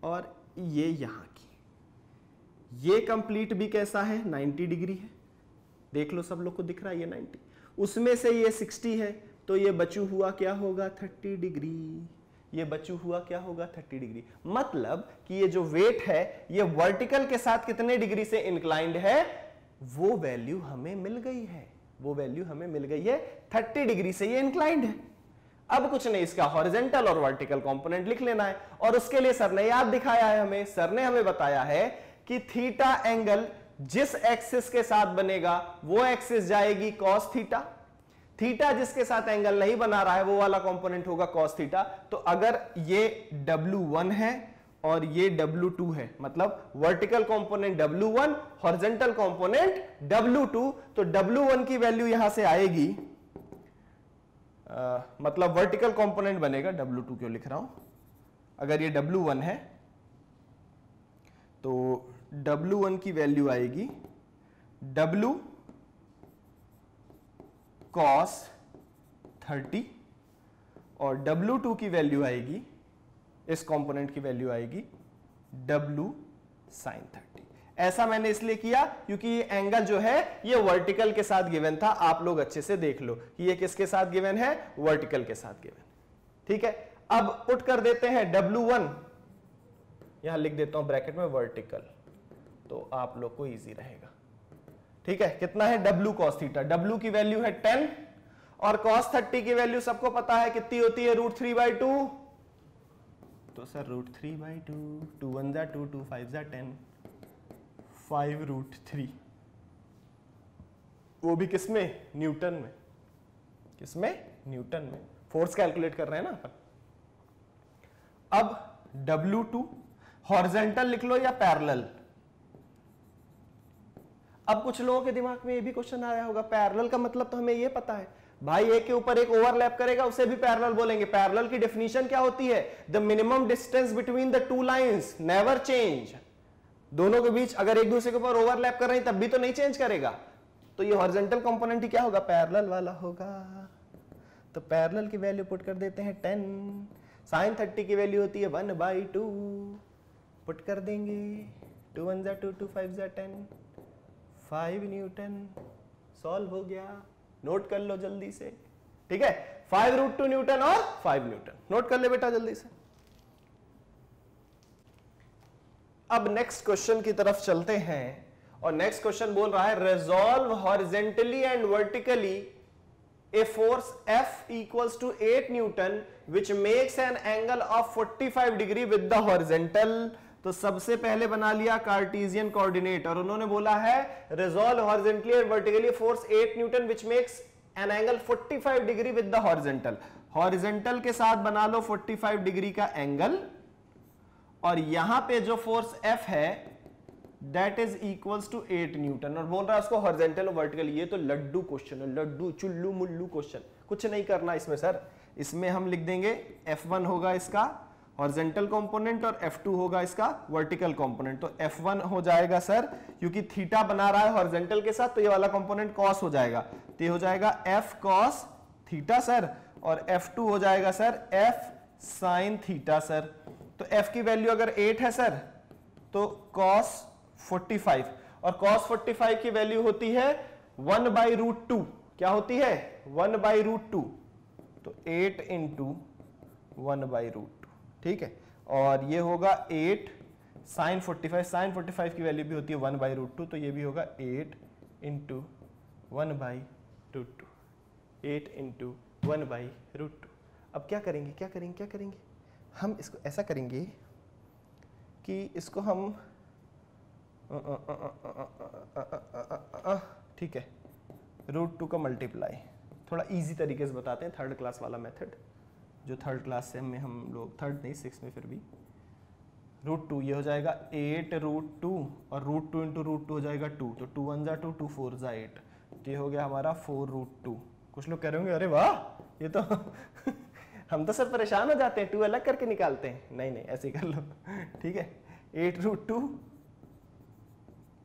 और ये यहां की। ये कंप्लीट भी कैसा है, 90 डिग्री है, देख लो सब लोग को दिख रहा है ये 90। उसमें से ये 60 है तो ये बचू हुआ क्या होगा, 30 डिग्री। ये बचू हुआ क्या होगा, 30 डिग्री। मतलब कि ये जो वेट है ये वर्टिकल के साथ कितने डिग्री से इंक्लाइंड है, वो वैल्यू हमें मिल गई है, वो वैल्यू हमें मिल गई है, 30 डिग्री से ये इंक्लाइंड है। अब कुछ नहीं, इसका हॉरिजॉन्टल और वर्टिकल कंपोनेंट लिख लेना है। और उसके लिए सर ने याद दिखाया है हमें, सर ने हमें बताया है कि थीटा एंगल जिस एक्सिस के साथ बनेगा वो एक्सिस जाएगी कॉस थीटा। थीटा जिसके साथ एंगल नहीं बना रहा है वो वाला कंपोनेंट होगा कॉस थीटा। तो अगर ये W1 है और ये W2 है, मतलब vertical component W1, horizontal component W2, तो W1 की वैल्यू यहां से आएगी, मतलब वर्टिकल कंपोनेंट बनेगा, W2 क्यों लिख रहा हूं, अगर ये W1 है तो W1 की वैल्यू आएगी W cos 30 और W2 की वैल्यू आएगी, इस कंपोनेंट की वैल्यू आएगी W sin 30। ऐसा मैंने इसलिए किया क्योंकि ये एंगल जो है ये वर्टिकल के साथ गिवन था। आप लोग अच्छे से देख लो कि ये किसके साथ गिवन है, वर्टिकल के साथ गिवन। ठीक है, अब पुट कर देते हैं W1, यहां लिख देता हूं ब्रैकेट में वर्टिकल, तो आप लोग को इजी रहेगा। ठीक है, कितना है W cos थीटा, W की वैल्यू है 10 और cos 30 की वैल्यू सबको पता है कितनी होती है, √3/2। तो सर √3/2, 2 1 जा 2, 2 5 जा 10, 5√3, वो भी किसमें, न्यूटन में। किसमें, न्यूटन में। फोर्स कैलकुलेट कर रहे हैं ना अपन। अब W2 हॉरिजॉन्टल लिख लो या पैरेलल। अब कुछ लोगों के दिमाग में ये भी क्वेश्चन आया होगा, पैरेलल का मतलब तो हमें ये पता है भाई, एक के ऊपर एक ओवरलैप करेगा उसे भी पैरेलल बोलेंगे। पैरेलल की डेफिनेशन क्या होती है, the minimum distance between the two lines never change. दोनों के बीच अगर एक दूसरे के ऊपर ओवरलैप कर रहे हैं तब भी तो नहीं चेंज करेगा। तो ये हॉरिजॉन्टल कंपोनेंट ही क्या होगा, पैरेलल वाला होगा। तो पैरेलल की वैल्यू पुट कर देते हैं 10, sin 30 की वैल्यू होती है 1/2, पुट कर देंगे, 2 1 जा 2, 2 5 जा 10, 5 न्यूटन। सॉल्व हो गया, नोट कर लो जल्दी से। ठीक है, 5√2 न्यूटन और 5 न्यूटन, नोट कर ले बेटा जल्दी से। अब नेक्स्ट क्वेश्चन की तरफ चलते हैं और नेक्स्ट क्वेश्चन बोल रहा है, resolve horizontally and vertically a force F equals to 8 Newton which makes an angle of 45 degree with the horizontal। तो सबसे पहले बना लिया कार्टेशियन कोऑर्डिनेट और उन्होंने बोला है resolve horizontally and vertically force 8 Newton which makes an angle 45 degree with the horizontal. Horizontal के साथ बना लो 45 डिग्री का एंगल और यहां पे जो फोर्स F है that is equals to 8 newton और बोल रहा है उसको हॉरिजेंटल और वर्टिकल। ये तो लड्डू क्वेश्चन है, लड्डू चुल्लू मुल्लू क्वेश्चन, कुछ नहीं करना इसमें सर। इसमें हम लिख देंगे F1 होगा इसका हॉरिजेंटल कंपोनेंट और F2 होगा इसका वर्टिकल कंपोनेंट। तो F1 हो जाएगा सर, क्योंकि थीटा बना रहा है हॉरिजेंटल के साथ तो ये वाला कंपोनेंट कॉस हो जाएगा, तो ये हो जाएगा F cos थीटा सर, और F2 हो जाएगा sir F sin theta sir. तो F की वैल्यू अगर 8 है सर तो cos 45 और cos 45 की वैल्यू होती है 1/√2। क्या होती है, 1/√2, तो 8 इंटू 1/√2। ठीक है, और ये होगा 8 sin 45, sin 45 की वैल्यू भी होती है 1/√2, तो ये भी होगा 8 इंटू 1/√2, 8 इंटू 1/√2। अब क्या करेंगे, क्या करेंगे, क्या करेंगे, हम इसको ऐसा करेंगे कि इसको हम ठीक है √2 का मल्टीप्लाई, थोड़ा इजी तरीके से बताते हैं, थर्ड क्लास वाला मेथड जो थर्ड क्लास से में हम लोग, थर्ड नहीं 6 में फिर भी, √2 ये हो जाएगा 8 √2 और √2 इंटू √2 हो जाएगा 2, तो 2 1 जा 2, 2 4 जा 8, तो ये हो गया हमारा 4√2। कुछ लोग कह रहे होंगे अरे वाह ये तो हम तो सब परेशान हो जाते हैं, 2 अलग करके निकालते हैं। नहीं नहीं, ऐसे ही कर लो, ठीक है। 8√2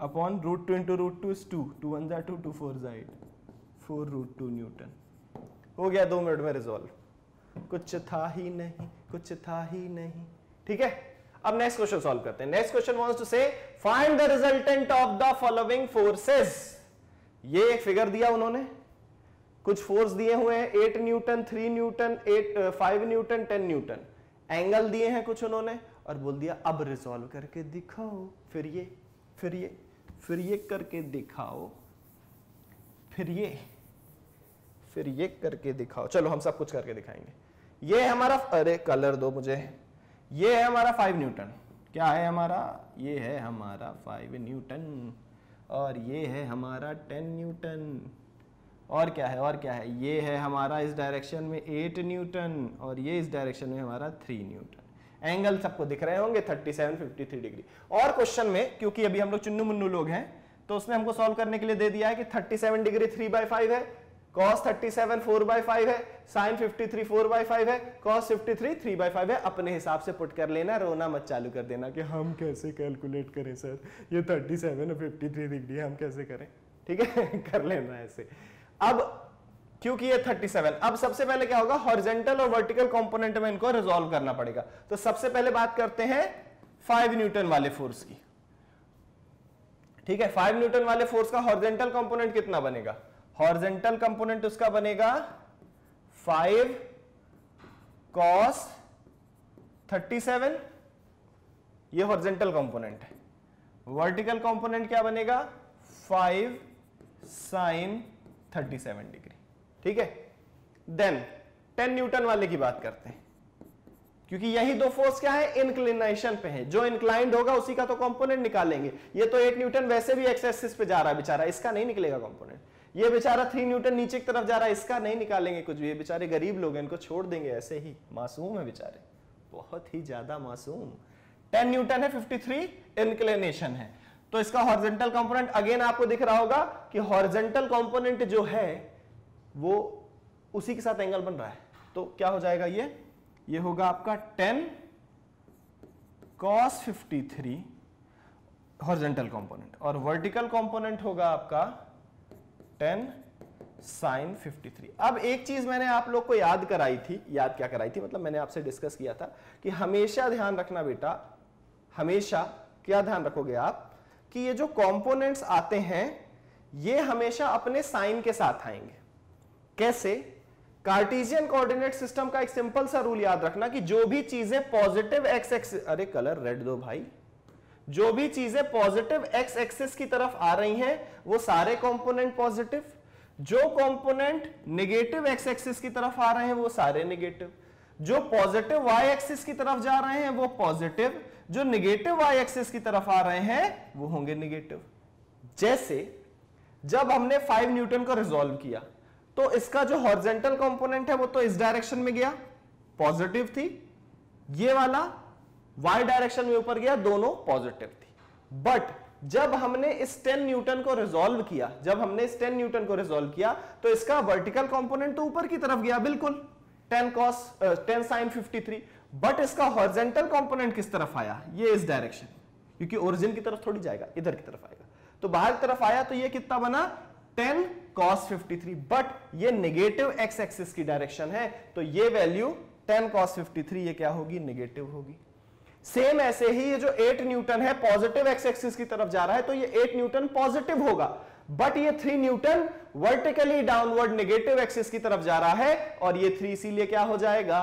अपॉन √2 इंटू √2 इज 2, 2 1 जा 2, 2 4 जा 8, 4√2 न्यूटन। हो गया 2 मिनट में रिजॉल्व। कुछ था ही नहीं, कुछ था ही नहीं, ठीक है। अब नेक्स्ट क्वेश्चन सॉल्व करते हैं। नेक्स्ट क्वेश्चन वांट्स टू से find the resultant of the following forces. ये एक फिगर दिया उन्होंने, कुछ फोर्स दिए हुए हैं, 8 Newton, 3 Newton, 5 Newton, 10 Newton. Angle दिए हैं कुछ उन्होंने और बोल दिया अब रिजॉल्व करके दिखाओ। फिर ये करके दिखाओ, फिर ये करके दिखाओ। चलो हम सब कुछ करके दिखाएंगे। ये है हमारा, अरे कलर दो मुझे, ये है हमारा 5 न्यूटन। क्या है हमारा? ये है हमारा 5 न्यूटन और ये है हमारा 10 न्यूटन। और क्या है? और क्या है? ये है हमारा इस डायरेक्शन में 8 न्यूटन और ये इस डायरेक्शन में हमारा 3 न्यूटन। एंगल सबको दिख रहे होंगे 37 53 डिग्री। और क्वेश्चन में क्योंकि अभी हम लोग चुन्नू मुन्नू लोग हैं तो उसने हमको सॉल्व करने के लिए दे दिया है कि 37 डिग्री 3/5 है, cos 37 4/5 है, sin 53 4/5 है, cos 53 3/5 है। अपने हिसाब से पुट कर लेना, रोना मत चालू कर देना कि हम कैसे कैलकुलेट करें सर, ये 37 और 53 डिग्री हम कैसे करें, ठीक है। कर लेना ऐसे। अब क्योंकि ये 37, अब सबसे पहले क्या होगा, हॉरिजॉन्टल और वर्टिकल कंपोनेंट में इनको रिजॉल्व करना पड़ेगा। तो सबसे पहले बात करते हैं 5 न्यूटन वाले फोर्स की, ठीक है। 5 न्यूटन वाले फोर्स का हॉरिजॉन्टल कंपोनेंट कितना बनेगा? हॉरिजॉन्टल कंपोनेंट उसका बनेगा 5 cos 37, ये हॉरिजॉन्टल कंपोनेंट है। वर्टिकल कंपोनेंट क्या बनेगा? 5 sin 37 डिग्री, ठीक है। देन 10 न्यूटन वाले की बात करते हैं, क्योंकि यही दो फोर्स क्या है, इंक्लिनेशन पे है। जो इंक्लाइंड होगा उसी का तो कंपोनेंट निकालेंगे। ये तो 8 न्यूटन वैसे भी एक्स एक्सिस पे जा रहा है बेचारा, इसका नहीं निकलेगा कंपोनेंट। ये बेचारा 3 न्यूटन नीचे की तरफ जा रहा है, इसका नहीं निकालेंगे कुछ भी। ये बेचारे गरीब लोग हैं, इनको छोड़ देंगे ऐसे ही, मासूम है बेचारे, बहुत ही ज्यादा मासूम। 10 न्यूटन है, 53 इंक्लिनेशन है, तो इसका हॉरिजॉन्टल कंपोनेंट अगेन आपको दिख रहा होगा कि हॉरिजॉन्टल कंपोनेंट जो है वो उसी के साथ एंगल बन रहा है। तो क्या हो जाएगा, ये होगा आपका 10 cos 53 हॉरिजॉन्टल कंपोनेंट और वर्टिकल कंपोनेंट होगा आपका 10 sin 53। अब एक चीज मैंने आप लोग को याद कराई थी, याद क्या कराई थी, मतलब मैंने आपसे डिस्कस किया था कि हमेशा ध्यान रखना बेटा, हमेशा क्या ध्यान रखोगे आप कि ये जो कंपोनेंट्स आते हैं ये हमेशा अपने साइन के साथ आएंगे। कैसे? कार्टेशियन कोऑर्डिनेट सिस्टम का एक सिंपल सा रूल याद रखना कि जो भी चीजें पॉजिटिव एक्स एक्सिस, अरे कलर रेड दो भाई, जो भी चीजें पॉजिटिव एक्स एक्सिस की तरफ आ रही हैं वो सारे कंपोनेंट पॉजिटिव, जो कंपोनेंट नेगेटिव एक्स एक्सिस की तरफ आ रहे हैं वो सारे नेगेटिव, जो पॉजिटिव वाई एक्सिस की तरफ जा रहे हैं वो पॉजिटिव, जो नेगेटिव वाई एक्सिस की तरफ आ रहे हैं वो होंगे नेगेटिव। जैसे जब हमने 5 न्यूटन को रिजॉल्व किया तो इसका जो हॉरिजॉन्टल कंपोनेंट है वो तो इस डायरेक्शन में गया, पॉजिटिव थी, ये वाला वाई डायरेक्शन में ऊपर गया, दोनों पॉजिटिव थी। बट जब हमने इस 10 न्यूटन को रिजॉल्व किया, जब हमने इस 10 न्यूटन को रिजॉल्व किया तो इसका वर्टिकल कंपोनेंट तो ऊपर की तरफ गया बिल्कुल, 10 sin 53, बट इसका हॉरिजॉन्टल कंपोनेंट किस तरफ आया, ये इस डायरेक्शन, क्योंकि ओरिजिन की तरफ थोड़ी जाएगा, इधर की तरफ आएगा, तो बाहर की तरफ आया तो ये कितना बना 10 cos 53, बट ये नेगेटिव एक्स एक्सिस की डायरेक्शन है तो ये वैल्यू 10 cos 53 ये क्या होगी, नेगेटिव होगी। सेम ऐसे ही ये जो 8 न्यूटन है पॉजिटिव एक्स एक्सिस की तरफ जा रहा है तो ये 8 न्यूटन पॉजिटिव होगा, बट ये 3 Newton vertically downward negative axis की तरफ जा रहा है और ये 3 इसीलिए क्या हो जाएगा,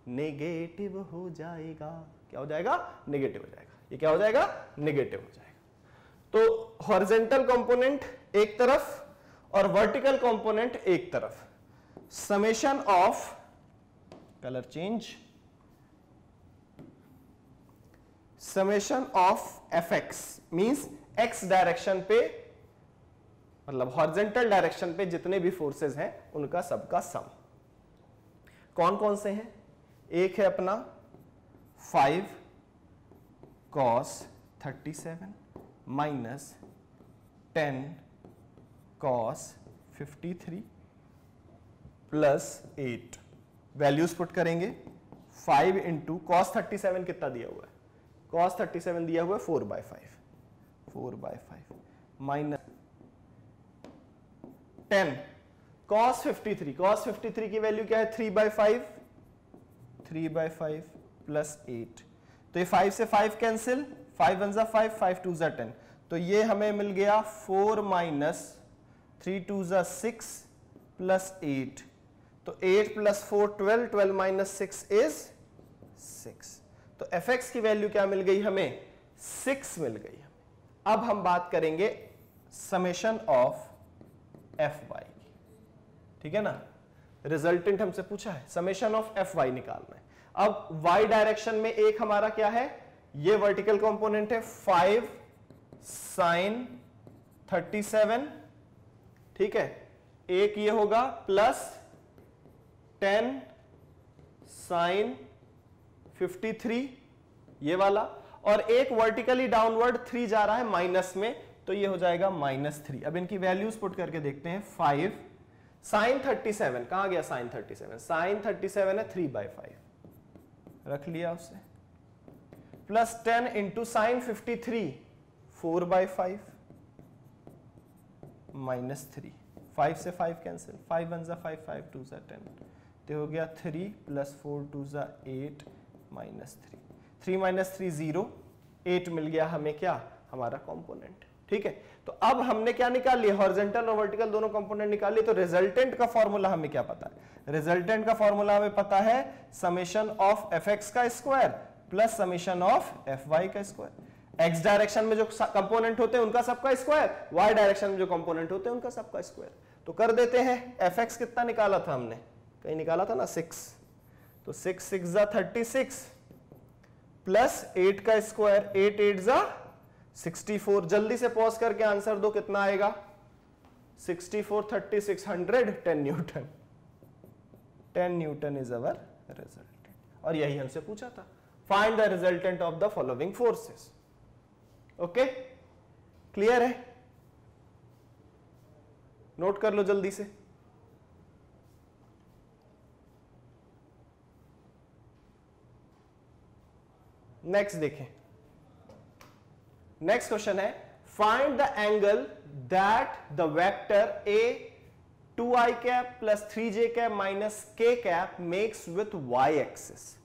नेगेटिव हो जाएगा। क्या हो जाएगा, नेगेटिव हो जाएगा। ये क्या हो जाएगा, नेगेटिव हो जाएगा। तो हॉरिजॉन्टल कंपोनेंट एक तरफ और वर्टिकल कंपोनेंट एक तरफ, summation of, colour change, summation of F x means x direction पे, मतलब हॉरिजॉन्टल डायरेक्शन पे जितने भी फोर्सेस हैं उनका सबका सम। कौन कौन से हैं? एक है अपना 5 cos 37 minus 10 cos 53 plus 8, values put करेंगे। 5 इंटू कॉस 37 कितना दिया हुआ है, कॉस 37 दिया हुआ है 4/5, 4/5 माइनस 10 कॉस 53, कॉस 53 की वैल्यू क्या है 3/5, 3/5 प्लस 8, तो ये 5 से 5 कैंसिल, 5 1 5, 5 2 10, तो ये हमें मिल गया 4 माइनस 3 2 6 प्लस 8, तो 8 प्लस 4 12, 12 माइनस 6 इज 6, तो fx की वैल्यू क्या मिल गई हमें 6 मिल गई। अब हम बात करेंगे समेशन ऑफ fy की, ठीक है ना, रिजल्टेंट हमसे पूछा है, समेशन ऑफ fy निकालना है। अब y डायरेक्शन में एक हमारा क्या है, ये वर्टिकल कंपोनेंट है 5 sin 37, ठीक है, एक ये होगा प्लस 10 sin 53 ये वाला, और एक वर्टिकली डाउनवर्ड 3 जा रहा है माइनस में, तो ये हो जाएगा -3। अब इनकी वैल्यूज पुट करके देखते हैं। 5 sin 37 कहां गया, sin 37, sin 37 है 3/5, रख लिया उसे, प्लस 10 इंटू sin 53 4/5 -3, 5 से 5 कैंसिल, 5 1 5, 5 2 10, तो हो गया 3 प्लस 4 2 8 -3, 3 माइनस 3 0, 8 मिल गया हमें क्या, हमारा कंपोनेंट, ठीक है। तो अब हमने क्या निकाल लिया, हॉरिजॉन्टल और वर्टिकल दोनों कंपोनेंट निकाल लिए, तो रिजल्टेंट का फॉर्मूला हमें क्या पता है, रिजल्टेंट का फॉर्मूला हमें पता है समेशन ऑफ fx का square plus summation of fy का स्क्वायर। x डायरेक्शन में जो कंपोनेंट होते हैं उनका सबका स्क्वायर, y डायरेक्शन में जो कंपोनेंट होते हैं उनका सबका स्क्वायर। तो कर देते हैं, fx कितना निकाला था हमने, कहीं निकाला था ना 6, तो 6 6 36 प्लस 8 का स्क्वायर, 8 8 64, जल्दी से पॉज करके आंसर दो, कितना आएगा 64 36 100, 10 Newton, 10 Newton is our resultant, और यही हमसे पूछा था, find the resultant of the following forces. Okay, clear है, नोट कर लो जल्दी से। नेक्स्ट देखें, नेक्स्ट क्वेश्चन है, find the angle that the vector a 2i cap plus 3j cap minus k cap makes with y axis.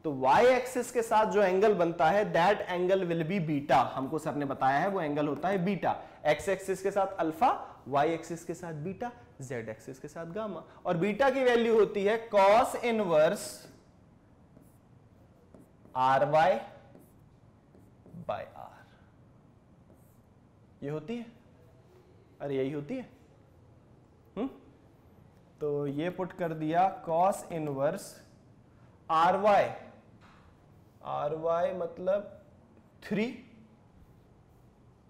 तो y axis के साथ जो एंगल बनता है that angle will be beta, हमको सर ने बताया है वो एंगल होता है बीटा, x एक्सिस के साथ अल्फा, y एक्सिस के साथ बीटा, z एक्सिस के साथ गामा, और बीटा की वैल्यू होती है cos inverse ry by r, ये होती है, अरे यही होती है, तो ये पुट कर दिया cos इनवर्स ry मतलब 3,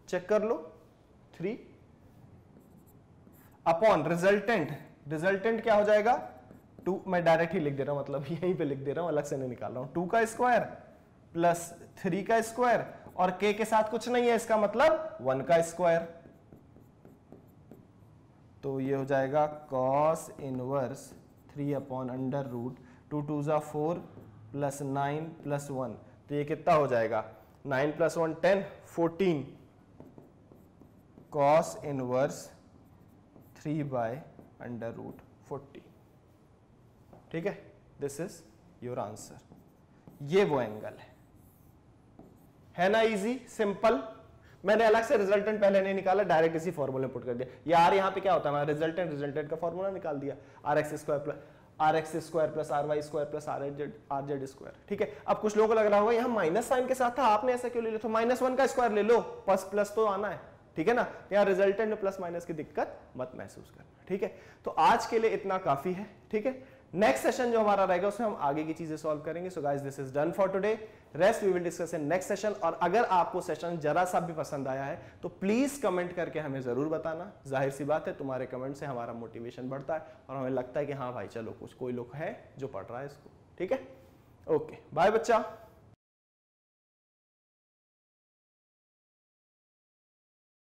चेक कर लो 3 अपॉन रिजल्टेंट, रिजल्टेंट क्या हो जाएगा 2, मैं डायरेक्ट ही लिख दे रहा हूं, मतलब यहीं पे लिख दे रहा हूं, अलग से नहीं निकाल रहा हूं, 2 का स्क्वायर प्लस 3 का स्क्वायर, और k के साथ कुछ नहीं है, इसका मतलब 1 का स्क्वायर, तो ये हो जाएगा cos inverse 3 upon under root 2 2 4 plus 9 plus 1, तो ये कितना हो जाएगा 9 plus 1 10 14 cos inverse 3 by under root 40, ठीक है, दिस इज योर आंसर। ये वो एंगल है ना, इजी सिंपल। मैंने अलग से रिजल्टेंट पहले नहीं निकाला, डायरेक्ट इसी फॉर्मूले में पुट कर दिया। यार यहाँ पे क्या होता है, रिजल्टेंट, रिजल्टेंट का फॉर्मूला निकाल दिया, RX square plus RY square plus RZ square, ठीक है। अब कुछ लोगों को लग रहा होगा यहाँ माइनस साइन के साथ था, आपने ऐसा क्यों ले लिया, तो -1 का स्क्वायर ले लो, प्लस तो आना है, ठीक है ना, यहाँ रिजल्टेंट में प्लस माइनस की दिक्कत मत महसूस करना, ठीक है। तो आज के लिए इतना काफी है, ठीक है। नेक्स्ट सेशन जो हमारा रहेगा उसमें हम आगे की चीजें सॉल्व करेंगे। So guys, this is done for today, rest we will discuss in next session. और अगर आपको सेशन जरा सा भी पसंद आया है तो प्लीज कमेंट करके हमें जरूर बताना। जाहिर सी बात है, तुम्हारे कमेंट से हमारा मोटिवेशन बढ़ता है और हमें लगता है कि हाँ भाई चलो कुछ कोई लोग है जो पढ़ रहा है इसको, ठीक है। ओके, बाय बच्चा।